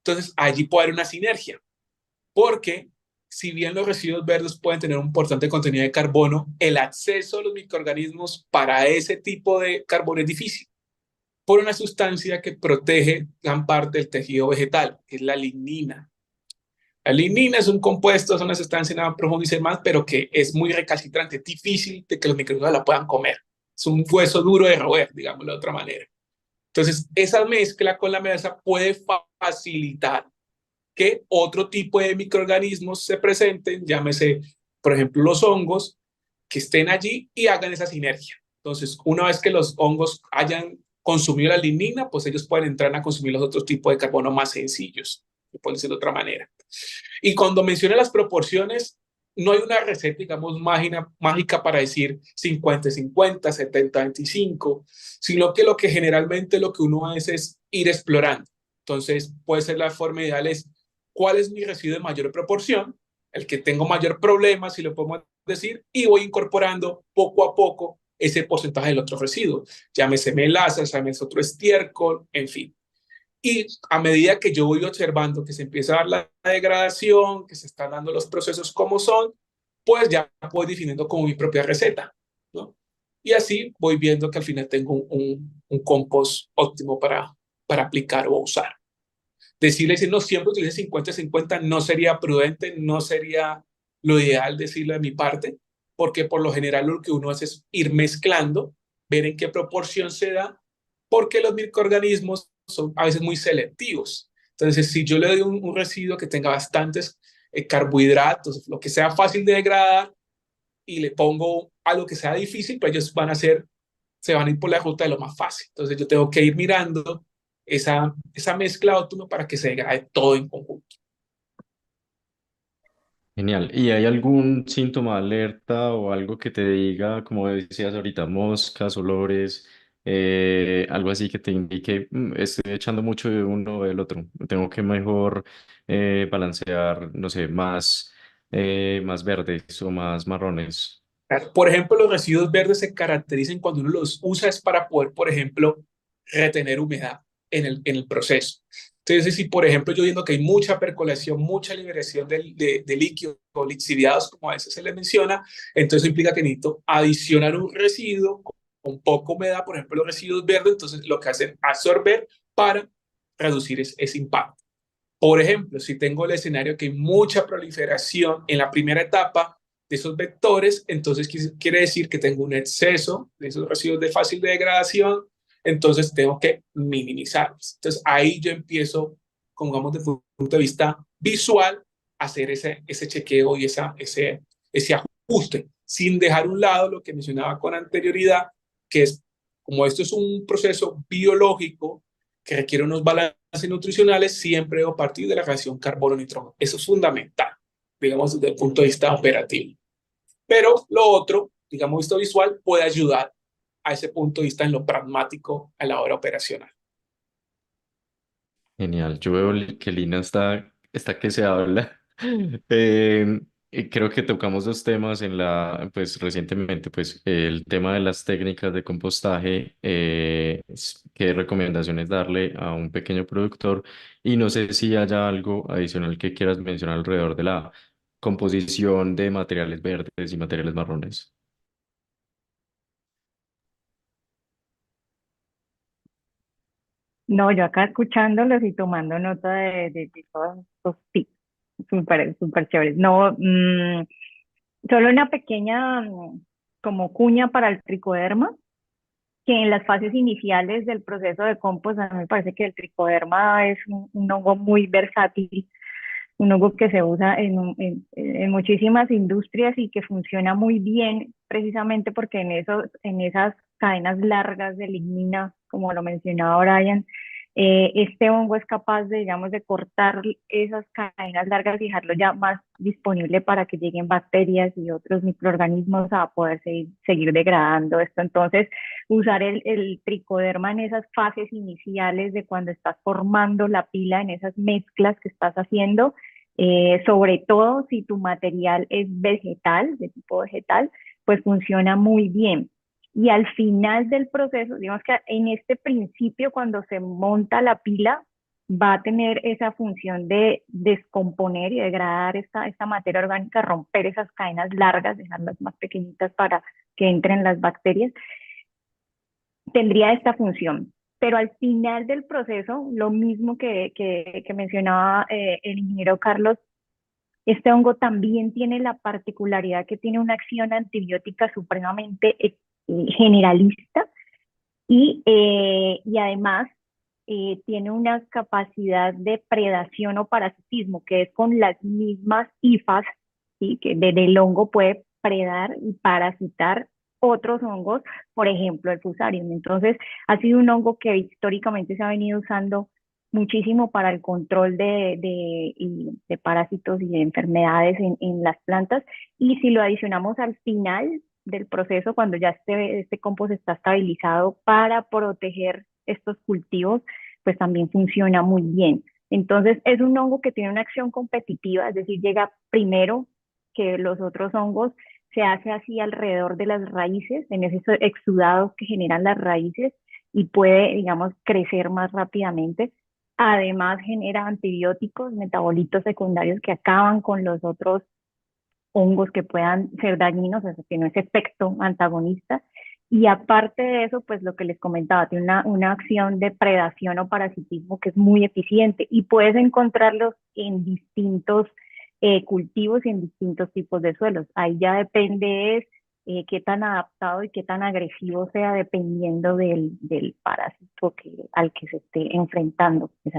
[SPEAKER 5] Entonces, allí puede haber una sinergia, porque si bien los residuos verdes pueden tener un importante contenido de carbono, el acceso a los microorganismos para ese tipo de carbono es difícil, por una sustancia que protege gran parte del tejido vegetal, que es la lignina. La lignina es un compuesto, es una sustancia, nada profundizar más, pero que es muy recalcitrante, es difícil de que los microorganismos la puedan comer. Es un hueso duro de roer, digámoslo de otra manera. Entonces, esa mezcla con la melaza puede facilitar que otro tipo de microorganismos se presenten, llámese, por ejemplo, los hongos, que estén allí y hagan esa sinergia. Entonces, una vez que los hongos hayan consumido la lignina, pues ellos pueden entrar a consumir los otros tipos de carbono más sencillos, por decirlo de otra manera. Y cuando mencioné las proporciones, no hay una receta, digamos, mágica para decir 50-50, 70-25, sino que lo que generalmente lo que uno hace es ir explorando. Entonces, puede ser la forma ideal es cuál es mi residuo de mayor proporción, el que tengo mayor problema, si lo podemos decir, y voy incorporando poco a poco ese porcentaje del otro residuo. Llámese melaza, llámese otro estiércol, en fin. Y a medida que yo voy observando que se empieza a dar la degradación, que se están dando los procesos como son, pues ya voy definiendo como mi propia receta, ¿no? Y así voy viendo que al final tengo un compost óptimo para aplicar o usar. Decirle, si no siempre utilice 50-50, no sería prudente, no sería lo ideal decirlo de mi parte, porque por lo general lo que uno hace es ir mezclando, ver en qué proporción se da, porque los microorganismos son a veces muy selectivos. Entonces, si yo le doy un residuo que tenga bastantes carbohidratos, lo que sea fácil de degradar, y le pongo algo que sea difícil, pues ellos se van a ir por la ruta de lo más fácil. Entonces, yo tengo que ir mirando esa mezcla óptima para que se degrade todo en conjunto.
[SPEAKER 1] Genial. ¿Y hay algún síntoma de alerta o algo que te diga, como decías ahorita, moscas, olores, algo así que te indique, estoy echando mucho de uno o del otro, tengo que mejor balancear, no sé, más verdes o más marrones?
[SPEAKER 5] Por ejemplo, los residuos verdes se caracterizan cuando uno los usa es para poder, por ejemplo, retener humedad en el proceso. Entonces, si por ejemplo yo viendo que hay mucha percolación, mucha liberación de líquidos o lixiviados, como a veces se le menciona, entonces implica que necesito adicionar un residuo con poca humedad, por ejemplo, los residuos verdes, entonces lo que hacen absorber para reducir ese impacto. Por ejemplo, si tengo el escenario que hay mucha proliferación en la primera etapa de esos vectores, entonces quiere decir que tengo un exceso de esos residuos de fácil degradación, entonces tengo que minimizarlos. Entonces ahí yo empiezo, digamos, desde un punto de vista visual, a hacer ese chequeo y ese ajuste, sin dejar a un lado lo que mencionaba con anterioridad, que es, como esto es un proceso biológico, que requiere unos balances nutricionales, siempre debo partir de la relación carbono-nitrógeno. Eso es fundamental, digamos, desde el punto de vista operativo. Pero lo otro, digamos, visto visual, puede ayudar a ese punto de vista en lo pragmático a la hora operacional.
[SPEAKER 1] Genial. Yo veo que Lina está que se habla. Y creo que tocamos dos temas pues recientemente, pues el tema de las técnicas de compostaje, qué recomendaciones darle a un pequeño productor y no sé si haya algo adicional que quieras mencionar alrededor de la composición de materiales verdes y materiales marrones.
[SPEAKER 2] No, yo acá escuchándolos y tomando nota de todos estos tips, súper, súper chéveres. No, Solo una pequeña como cuña para el tricoderma, que en las fases iniciales del proceso de compost, a mí me parece que el tricoderma es un hongo muy versátil, un hongo que se usa en muchísimas industrias y que funciona muy bien precisamente porque en esas cadenas largas de lignina, como lo mencionaba Brian, este hongo es capaz de, digamos, de cortar esas cadenas largas y dejarlo ya más disponible para que lleguen bacterias y otros microorganismos a poder seguir degradando esto. Entonces, usar el tricoderma en esas fases iniciales de cuando estás formando la pila, en esas mezclas que estás haciendo, sobre todo si tu material es vegetal, de tipo vegetal, pues funciona muy bien. Y al final del proceso, digamos que en este principio, cuando se monta la pila, va a tener esa función de descomponer y degradar esta materia orgánica, romper esas cadenas largas, dejarlas más pequeñitas para que entren las bacterias, tendría esta función. Pero al final del proceso, lo mismo que mencionaba el ingeniero Carlos, este hongo también tiene la particularidad que tiene una acción antibiótica supremamente generalista y además tiene una capacidad de predación o parasitismo, que es con las mismas hifas, ¿sí? Que del hongo puede predar y parasitar otros hongos, por ejemplo, el fusarium. Entonces, ha sido un hongo que históricamente se ha venido usando muchísimo para el control de parásitos y de enfermedades en las plantas. Y si lo adicionamos al final del proceso, cuando ya este compost está estabilizado para proteger estos cultivos, pues también funciona muy bien. Entonces, es un hongo que tiene una acción competitiva, es decir, llega primero que los otros hongos, se hace así alrededor de las raíces, en esos exudados que generan las raíces y puede, digamos, crecer más rápidamente. Además, genera antibióticos, metabolitos secundarios que acaban con los otros hongos que puedan ser dañinos, o sea, tiene ese efecto antagonista. Y aparte de eso, pues lo que les comentaba, tiene una acción de predación o parasitismo que es muy eficiente y puedes encontrarlos en distintos cultivos y en distintos tipos de suelos. Ahí ya depende es qué tan adaptado y qué tan agresivo sea dependiendo del parásito al que se esté enfrentando, pues,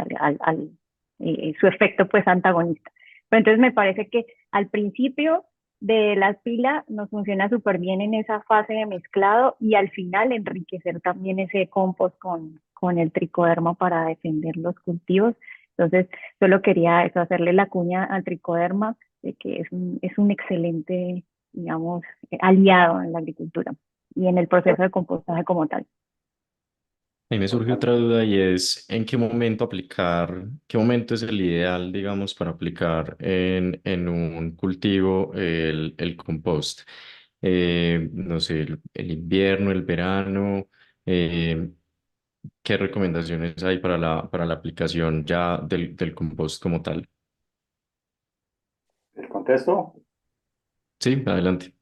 [SPEAKER 2] su efecto pues antagonista. Pero entonces me parece que al principio de la pila nos funciona súper bien en esa fase de mezclado y al final enriquecer también ese compost con el tricoderma para defender los cultivos. Entonces, solo quería eso, hacerle la cuña al tricoderma de que es un excelente, digamos, aliado en la agricultura y en el proceso de compostaje como tal.
[SPEAKER 1] A mí me surge otra
[SPEAKER 3] Totalmente.
[SPEAKER 1] duda y es ¿en qué momento aplicar, qué momento es el ideal, digamos, para aplicar en un cultivo el compost? No sé, el invierno, el verano, eh, ¿qué recomendaciones hay para la aplicación ya del compost como tal?
[SPEAKER 3] ¿Les contesto?
[SPEAKER 1] Sí, adelante.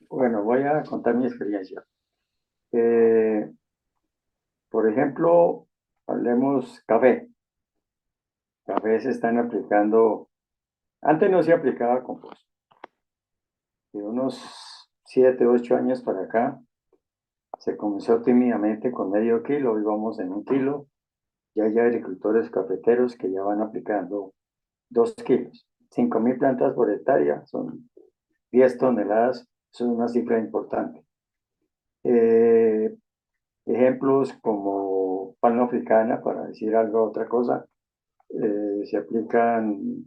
[SPEAKER 3] Bueno, voy a contar mi experiencia. Eh, por ejemplo, hablemos café. Café se están aplicando, antes no se aplicaba compost. De unos 7, 8 años para acá, se comenzó tímidamente con medio kilo, hoy vamos en 1 kilo. Ya hay agricultores cafeteros que ya van aplicando 2 kilos. 5.000 plantas por hectárea son 10 toneladas, eso es una cifra importante. Eh, ejemplos como palma africana, para decir algo, otra cosa, se aplican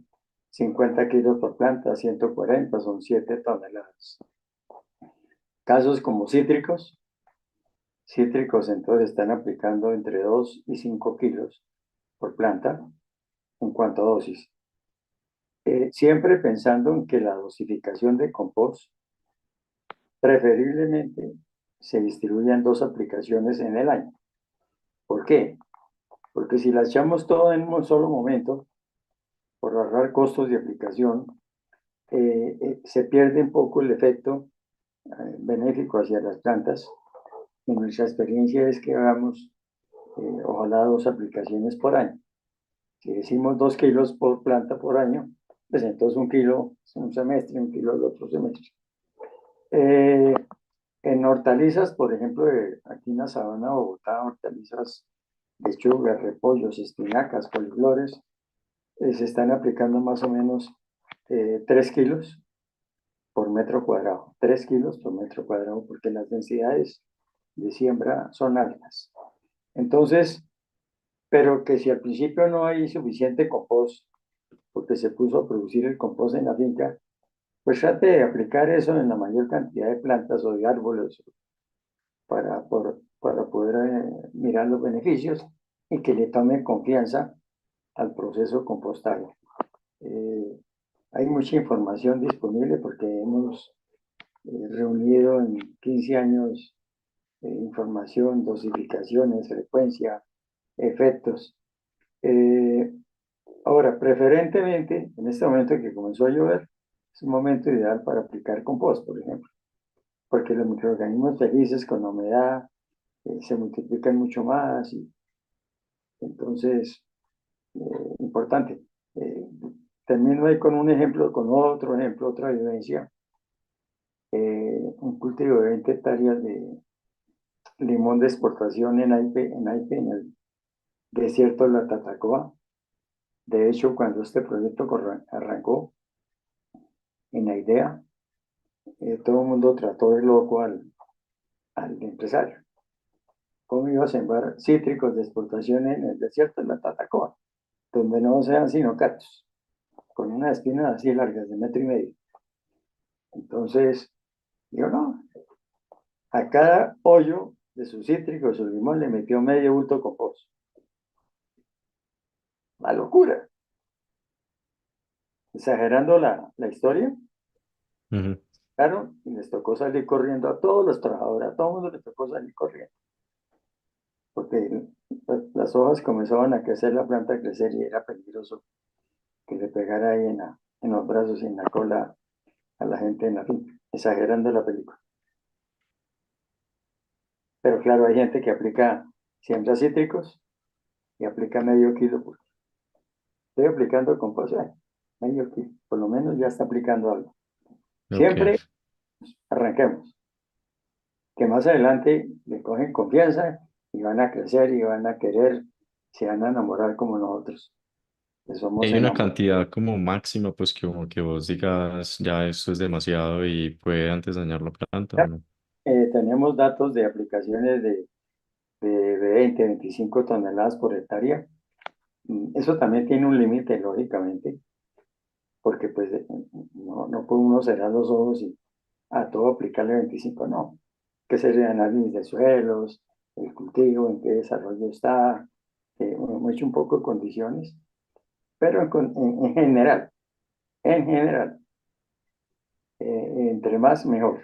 [SPEAKER 3] 50 kilos por planta, 140, son 7 toneladas. Casos como cítricos entonces están aplicando entre 2 y 5 kilos por planta en cuanto a dosis. Siempre pensando en que la dosificación de compost preferiblemente se distribuya en 2 aplicaciones en el año. ¿Por qué? Porque si las echamos todo en un solo momento, por ahorrar costos de aplicación, se pierde un poco el efecto benéfico hacia las plantas. Y nuestra experiencia es que hagamos ojalá 2 aplicaciones por año. Si decimos 2 kilos por planta por año, pues entonces 1 kilo un semestre, 1 kilo el otro semestre. Eh, en hortalizas, por ejemplo, aquí en la sabana de Bogotá, hortalizas, lechugas, repollos, espinacas, coliflores, se están aplicando más o menos 3 kilos por metro cuadrado, 3 kilos por metro cuadrado, porque las densidades de siembra son altas. Entonces, pero que si al principio no hay suficiente compost, porque se puso a producir el compost en la finca, pues trate de aplicar eso en la mayor cantidad de plantas o de árboles para poder mirar los beneficios y que le tome confianza al proceso de compostaje. Eh, hay mucha información disponible porque hemos reunido en 15 años información, dosificaciones, frecuencia, efectos. Eh, Ahora, preferentemente, en este momento que comenzó a llover, es un momento ideal para aplicar compost, por ejemplo, porque los microorganismos felices con la humedad se multiplican mucho más y entonces, importante. Eh, Termino ahí con un ejemplo, con otro ejemplo, otra vivencia. Un cultivo de 20 hectáreas de limón de exportación en Aipe, en el desierto de la Tatacoa. De hecho, cuando este proyecto arrancó en la idea, todo el mundo trató de loco al empresario. ¿Cómo iba a sembrar cítricos de exportación en el desierto de la Tatacoa, donde no sean sino cactus, con unas espinas así largas de 1,5 metros? Entonces, yo no, a cada hoyo de su cítrico, de su limón, le metió medio bulto de compost. Una locura. Exagerando la historia,
[SPEAKER 1] Ujú.
[SPEAKER 3] claro, y les tocó salir corriendo a todos los trabajadores, a todo el mundo les tocó salir corriendo, porque las hojas comenzaban a crecer, la planta a crecer y era peligroso que le pegara ahí en los brazos y en la cola a la gente en la finca, exagerando la película. Pero claro, hay gente que aplica siembra cítricos y aplica medio kilo. Porque estoy aplicando compost, medio kilo, por lo menos ya está aplicando algo.
[SPEAKER 1] Ok.
[SPEAKER 3] Siempre arranquemos, que más adelante le cogen confianza y van a crecer y van a querer, se van a enamorar como nosotros, que somos
[SPEAKER 1] Hay una
[SPEAKER 3] enamorados.
[SPEAKER 1] cantidad como máxima, pues que, como que vos digas, ya esto es demasiado y puede antes dañar la planta o no.
[SPEAKER 3] Tenemos datos de aplicaciones de 20, 25 toneladas por hectárea. Eso también tiene un límite, lógicamente, porque pues no puede uno cerrar los ojos y a todo aplicarle 25, no. Que se hace análisis de suelos, el cultivo, en qué desarrollo está, hemos hecho un poco de condiciones, pero en general, entre más mejor.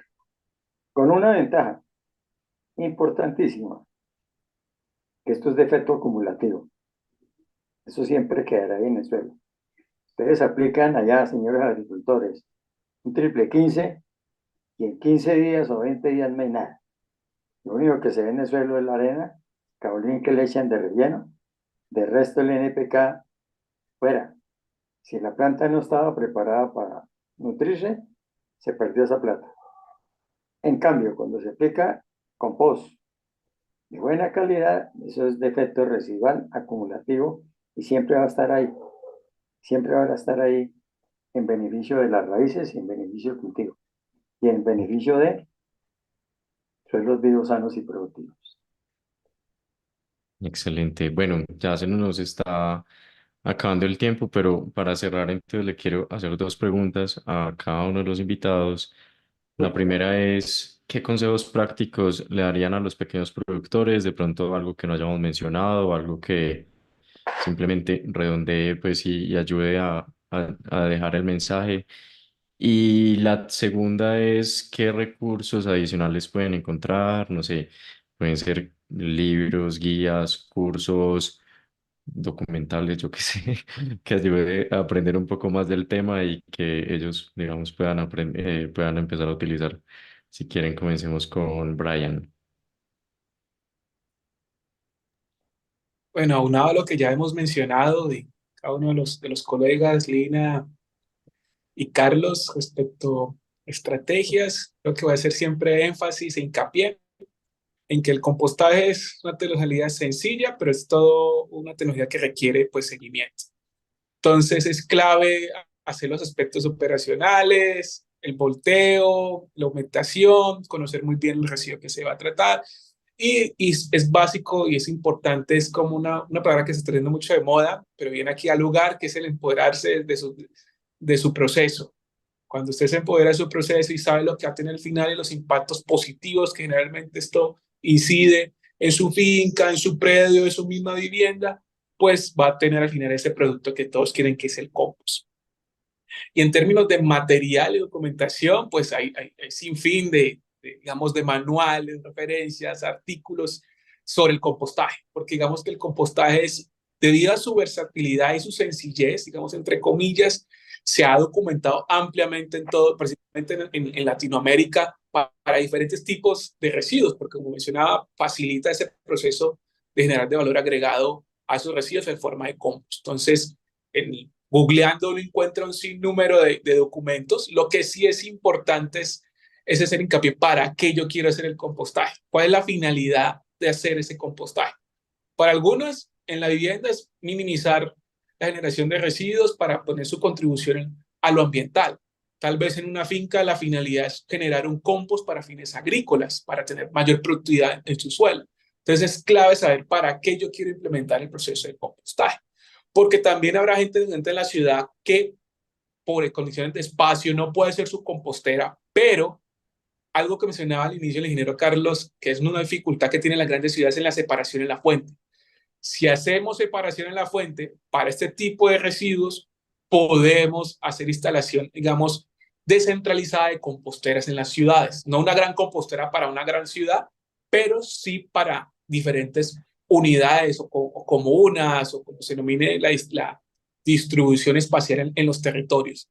[SPEAKER 3] Con una ventaja importantísima, que esto es de efecto acumulativo. Eso siempre quedará ahí en el suelo. Ustedes aplican allá, señores agricultores, un triple 15 y en 15 días o 20 días no hay nada. Lo único que se ve en el suelo es la arena, caolín que le echan de relleno, de resto el NPK fuera. Si la planta no estaba preparada para nutrirse, se perdió esa planta. En cambio, cuando se aplica compost de buena calidad, eso es de efecto residual acumulativo y siempre va a estar ahí. Siempre va a estar ahí en beneficio de las raíces y en beneficio del cultivo y en beneficio de suelos vivos, sanos y productivos.
[SPEAKER 1] Excelente. Bueno, ya se nos está acabando el tiempo, pero para cerrar, entonces le quiero hacer dos preguntas a cada uno de los invitados. La primera es, ¿qué consejos prácticos le darían a los pequeños productores? De pronto algo que no hayamos mencionado, algo que simplemente redondee pues, y ayude a dejar el mensaje. Y la segunda es, ¿qué recursos adicionales pueden encontrar? No sé, pueden ser libros, guías, cursos, documentales, yo qué sé, que ayude a aprender un poco más del tema y que ellos, digamos, puedan aprender, puedan empezar a utilizar. Si quieren, comencemos con Brian.
[SPEAKER 5] Bueno, aunado a lo que ya hemos mencionado de cada uno de los colegas, Lina y Carlos, respecto estrategias, creo que voy a hacer siempre énfasis e hincapié en que el compostaje es una tecnología sencilla, pero es todo una tecnología que requiere pues seguimiento. Entonces es clave hacer los aspectos operacionales, el volteo, la aumentación, conocer muy bien el residuo que se va a tratar. Y es básico y es importante, es como una palabra que se está teniendo mucho de moda, pero viene aquí al lugar, que es el empoderarse de su proceso. Cuando usted se empodera de su proceso y sabe lo que va a tener al final y los impactos positivos que generalmente esto incide en su finca, en su predio, en su misma vivienda, pues va a tener al final ese producto que todos quieren, que es el compost. Y en términos de material y documentación, pues hay sin fin digamos, de manuales, referencias, artículos sobre el compostaje, porque digamos que el compostaje es, debido a su versatilidad y su sencillez, digamos, entre comillas, se ha documentado ampliamente en todo, principalmente en Latinoamérica, para diferentes tipos de residuos, porque como mencionaba, facilita ese proceso de generar de valor agregado a esos residuos en forma de compost. Entonces, googleando uno encuentra un sinnúmero de documentos. Lo que sí es importante es hacer hincapié para qué yo quiero hacer el compostaje. ¿Cuál es la finalidad de hacer ese compostaje? Para algunos, en la vivienda es minimizar la generación de residuos para poner su contribución a lo ambiental. Tal vez en una finca la finalidad es generar un compost para fines agrícolas, para tener mayor productividad en su suelo. Entonces es clave saber para qué yo quiero implementar el proceso de compostaje. Porque también habrá gente en la ciudad que por condiciones de espacio no puede ser su compostera, pero algo que mencionaba al inicio el ingeniero Carlos, que es una dificultad que tienen las grandes ciudades en la separación en la fuente. Si hacemos separación en la fuente para este tipo de residuos, podemos hacer instalación, digamos, descentralizada de composteras en las ciudades. No una gran compostera para una gran ciudad, pero sí para diferentes unidades o comunas o como se denomine la distribución espacial en los territorios.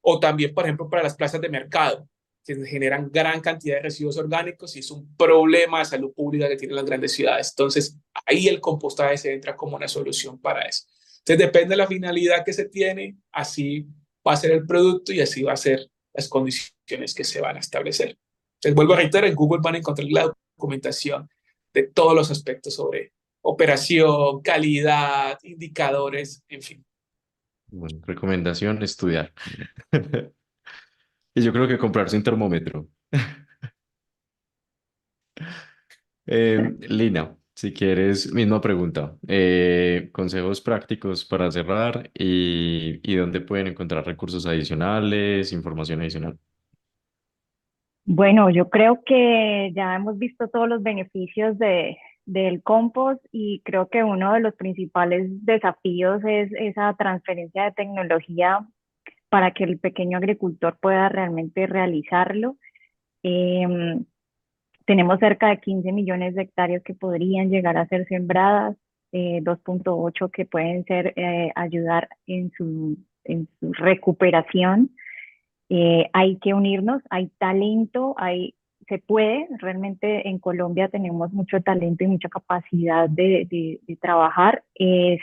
[SPEAKER 5] O también, por ejemplo, para las plazas de mercado, que generan gran cantidad de residuos orgánicos y es un problema de salud pública que tienen las grandes ciudades. Entonces, ahí el compostaje se entra como una solución para eso. Entonces, depende de la finalidad que se tiene, así va a ser el producto y así va a ser las condiciones que se van a establecer. Entonces, vuelvo a reiterar, en Google van a encontrar la documentación de todos los aspectos sobre operación, calidad, indicadores, en fin.
[SPEAKER 1] Bueno, recomendación, estudiar. Y yo creo que comprarse un termómetro. Lina, si quieres, misma pregunta. Consejos prácticos para cerrar y dónde pueden encontrar recursos adicionales, información adicional.
[SPEAKER 2] Bueno, yo creo que ya hemos visto todos los beneficios del compost y creo que uno de los principales desafíos es esa transferencia de tecnología para que el pequeño agricultor pueda realmente realizarlo. Em, Tenemos cerca de 15 millones de hectáreas que podrían llegar a ser sembradas, 2.8 que pueden ser ayudar en su recuperación. Hay que unirnos, hay talento, se puede, realmente en Colombia tenemos mucho talento y mucha capacidad de trabajar.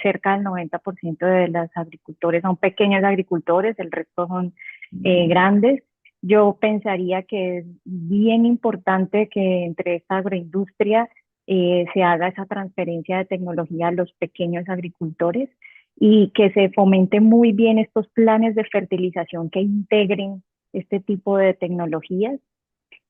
[SPEAKER 2] Cerca del 90% de los agricultores son pequeños agricultores, el resto son grandes. Yo pensaría que es bien importante que entre esta agroindustria se haga esa transferencia de tecnología a los pequeños agricultores y que se fomente muy bien estos planes de fertilización que integren este tipo de tecnologías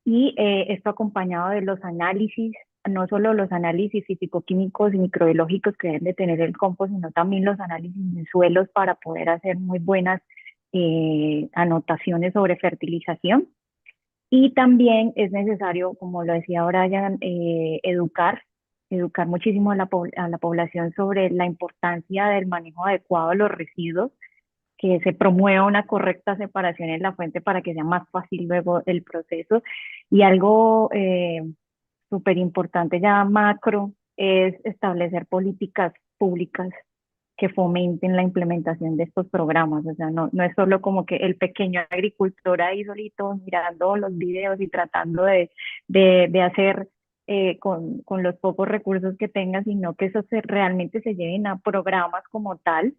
[SPEAKER 2] y esto acompañado de los análisis, no solo los análisis físico-químicos y microbiológicos que deben de tener el compost, sino también los análisis de suelos para poder hacer muy buenas anotaciones sobre fertilización. Y también es necesario, como lo decía Brian, educar muchísimo a a la población sobre la importancia del manejo adecuado de los residuos, que se promueva una correcta separación en la fuente para que sea más fácil luego el proceso. Y algo súper importante ya macro es establecer políticas públicas que fomenten la implementación de estos programas. O sea, no es solo como que el pequeño agricultor ahí solito mirando los videos y tratando de hacer con los pocos recursos que tenga, sino que eso realmente se lleven a programas como tal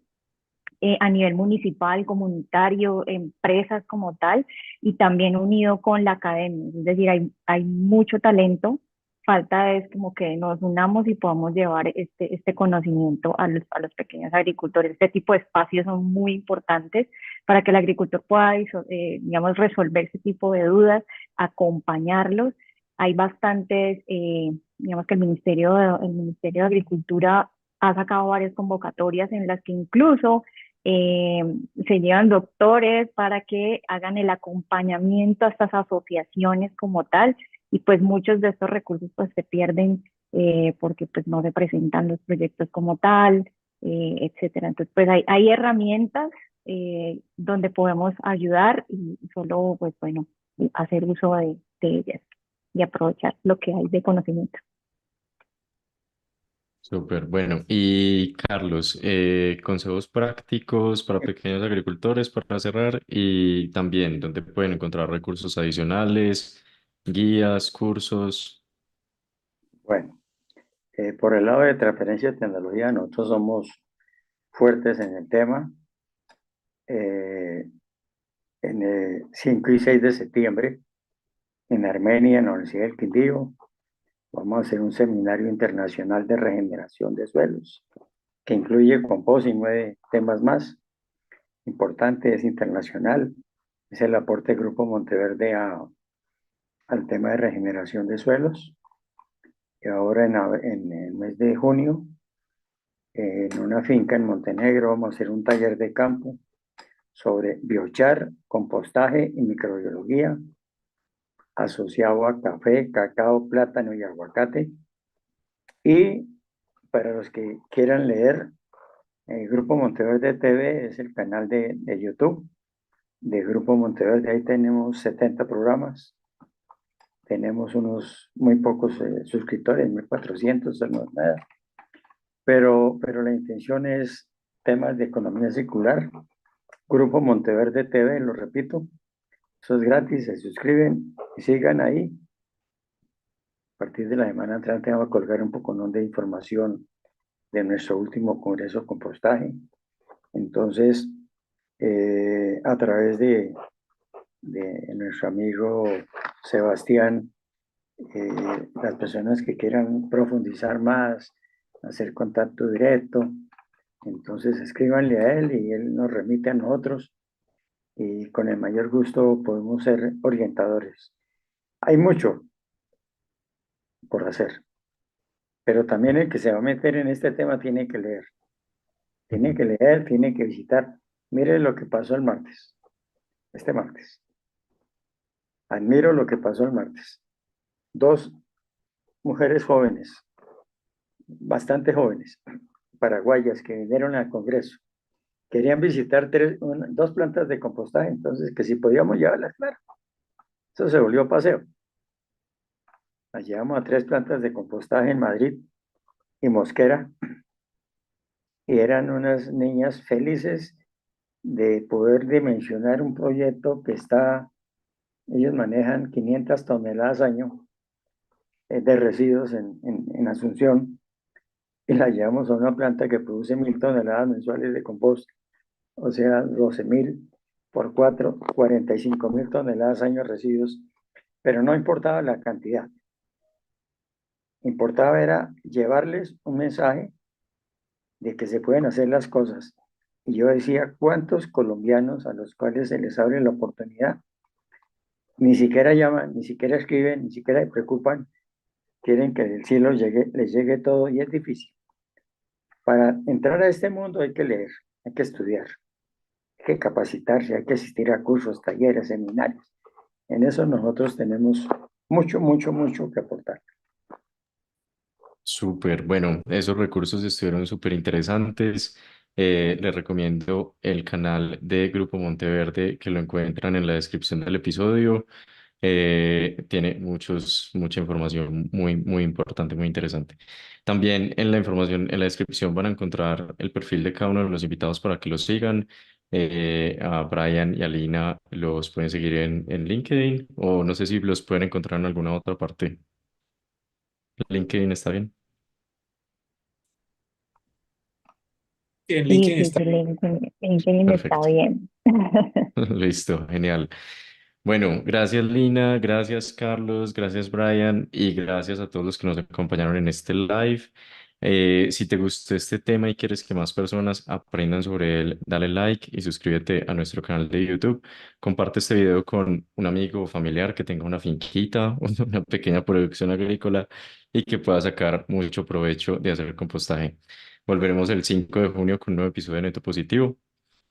[SPEAKER 2] a nivel municipal, comunitario, empresas como tal, y también unido con la academia. Es decir, hay mucho talento, falta es como que nos unamos y podamos llevar este conocimiento a los pequeños agricultores. Este tipo de espacios son muy importantes para que el agricultor pueda, digamos, resolver ese tipo de dudas, acompañarlos. Hay bastantes, digamos que el Ministerio de Agricultura ha sacado varias convocatorias en las que incluso eh, se llevan doctores para que hagan el acompañamiento a estas asociaciones como tal, y pues muchos de estos recursos pues se pierden porque pues no se presentan los proyectos como tal, etcétera. Entonces pues hay herramientas donde podemos ayudar y solo pues bueno, hacer uso de ellas y aprovechar lo que hay de conocimiento.
[SPEAKER 1] Súper, bueno. Y Carlos, consejos prácticos para pequeños agricultores para cerrar y también donde pueden encontrar recursos adicionales, guías, cursos.
[SPEAKER 3] Bueno, por el lado de transferencia de tecnología, nosotros somos fuertes en el tema. Eh, en el 5 y 6 de septiembre, en Armenia, en la Universidad del Quindío, vamos a hacer un seminario internacional de regeneración de suelos, que incluye compost y 9 temas más. Importante, es internacional, es el aporte del Grupo Monteverde al tema de regeneración de suelos. Y ahora en el mes de junio, en una finca en Montenegro, vamos a hacer un taller de campo sobre biochar, compostaje y microbiología asociado a café, cacao, plátano y aguacate. Y para los que quieran leer, el Grupo Monteverde TV es el canal de YouTube de Grupo Monteverde. Ahí tenemos 70 programas. Tenemos unos muy pocos suscriptores, 1.400, no es nada. Pero la intención es temas de economía circular. Grupo Monteverde TV, lo repito, eso es gratis, se suscriben y sigan ahí. A partir de la semana entrante vamos a colgar un poco de información de nuestro último congreso de compostaje. Entonces, a través de nuestro amigo Sebastián, las personas que quieran profundizar más, hacer contacto directo, entonces escríbanle a él y él nos remite a nosotros y con el mayor gusto podemos ser orientadores. Hay mucho por hacer, pero también el que se va a meter en este tema
[SPEAKER 1] Ujú.
[SPEAKER 3] tiene que visitar. Mire lo que pasó el martes, este martes. Admiro lo que pasó el martes. Dos mujeres jóvenes, bastante jóvenes, paraguayas, que vinieron al Congreso. Querían visitar dos plantas de compostaje, entonces que si podíamos llevarlas, claro. Eso se volvió paseo. Las llevamos a 3 plantas de compostaje en Madrid y Mosquera, y eran unas niñas felices de poder dimensionar un proyecto que ellos manejan 500 toneladas año de residuos en Asunción, y la llevamos a una planta que produce 1.000 toneladas mensuales de compost, o sea, 12.000 por 4, 45.000 toneladas año de residuos, pero no importaba la cantidad, importaba era llevarles un mensaje de que se pueden hacer las cosas. Y yo decía, ¿cuántos colombianos a los cuales se les abre la oportunidad ni siquiera llaman, ni siquiera escriben, ni siquiera se preocupan, quieren que del cielo les llegue todo y es difícil? Para entrar a este mundo hay que leer, hay que estudiar, hay que capacitarse, hay que asistir a cursos, talleres, seminarios. En eso nosotros tenemos mucho, mucho, mucho que aportar.
[SPEAKER 1] Súper, bueno, esos recursos estuvieron súper interesantes. Les recomiendo el canal de Grupo Monteverde que lo encuentran en la descripción del episodio. Tiene mucha información muy, muy importante, muy interesante. También en la información, en la descripción van a encontrar el perfil de cada uno de los invitados para que los sigan. A Brian y a Lina los pueden seguir en LinkedIn o no sé si los pueden encontrar en alguna otra parte. LinkedIn está bien.
[SPEAKER 5] En
[SPEAKER 2] Sí,
[SPEAKER 5] LinkedIn
[SPEAKER 2] sí,
[SPEAKER 5] está.
[SPEAKER 2] sí, LinkedIn está
[SPEAKER 1] Perfecto.
[SPEAKER 2] bien.
[SPEAKER 1] Listo, genial. Bueno, gracias Lina, gracias Carlos, gracias Brian y gracias a todos los que nos acompañaron en este live. Si te gustó este tema y quieres que más personas aprendan sobre él, dale like y suscríbete a nuestro canal de YouTube. Comparte este video con un amigo o familiar que tenga una finquita, una pequeña producción agrícola y que pueda sacar mucho provecho de hacer compostaje. Volveremos el 5 de junio con un nuevo episodio de Neto Positivo.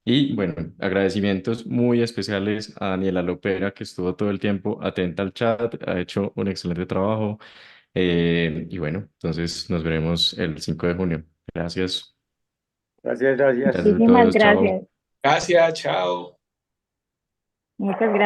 [SPEAKER 1] Y bueno, agradecimientos muy especiales a Daniela Lopera, que estuvo todo el tiempo atenta al chat, ha hecho un excelente trabajo. Y bueno, entonces nos veremos el 5 de junio. Gracias.
[SPEAKER 3] Gracias, gracias.
[SPEAKER 1] Gracias a
[SPEAKER 2] Muchísimas
[SPEAKER 1] todos.
[SPEAKER 2] gracias.
[SPEAKER 1] Chao.
[SPEAKER 5] Gracias, chao.
[SPEAKER 2] Muchas gracias.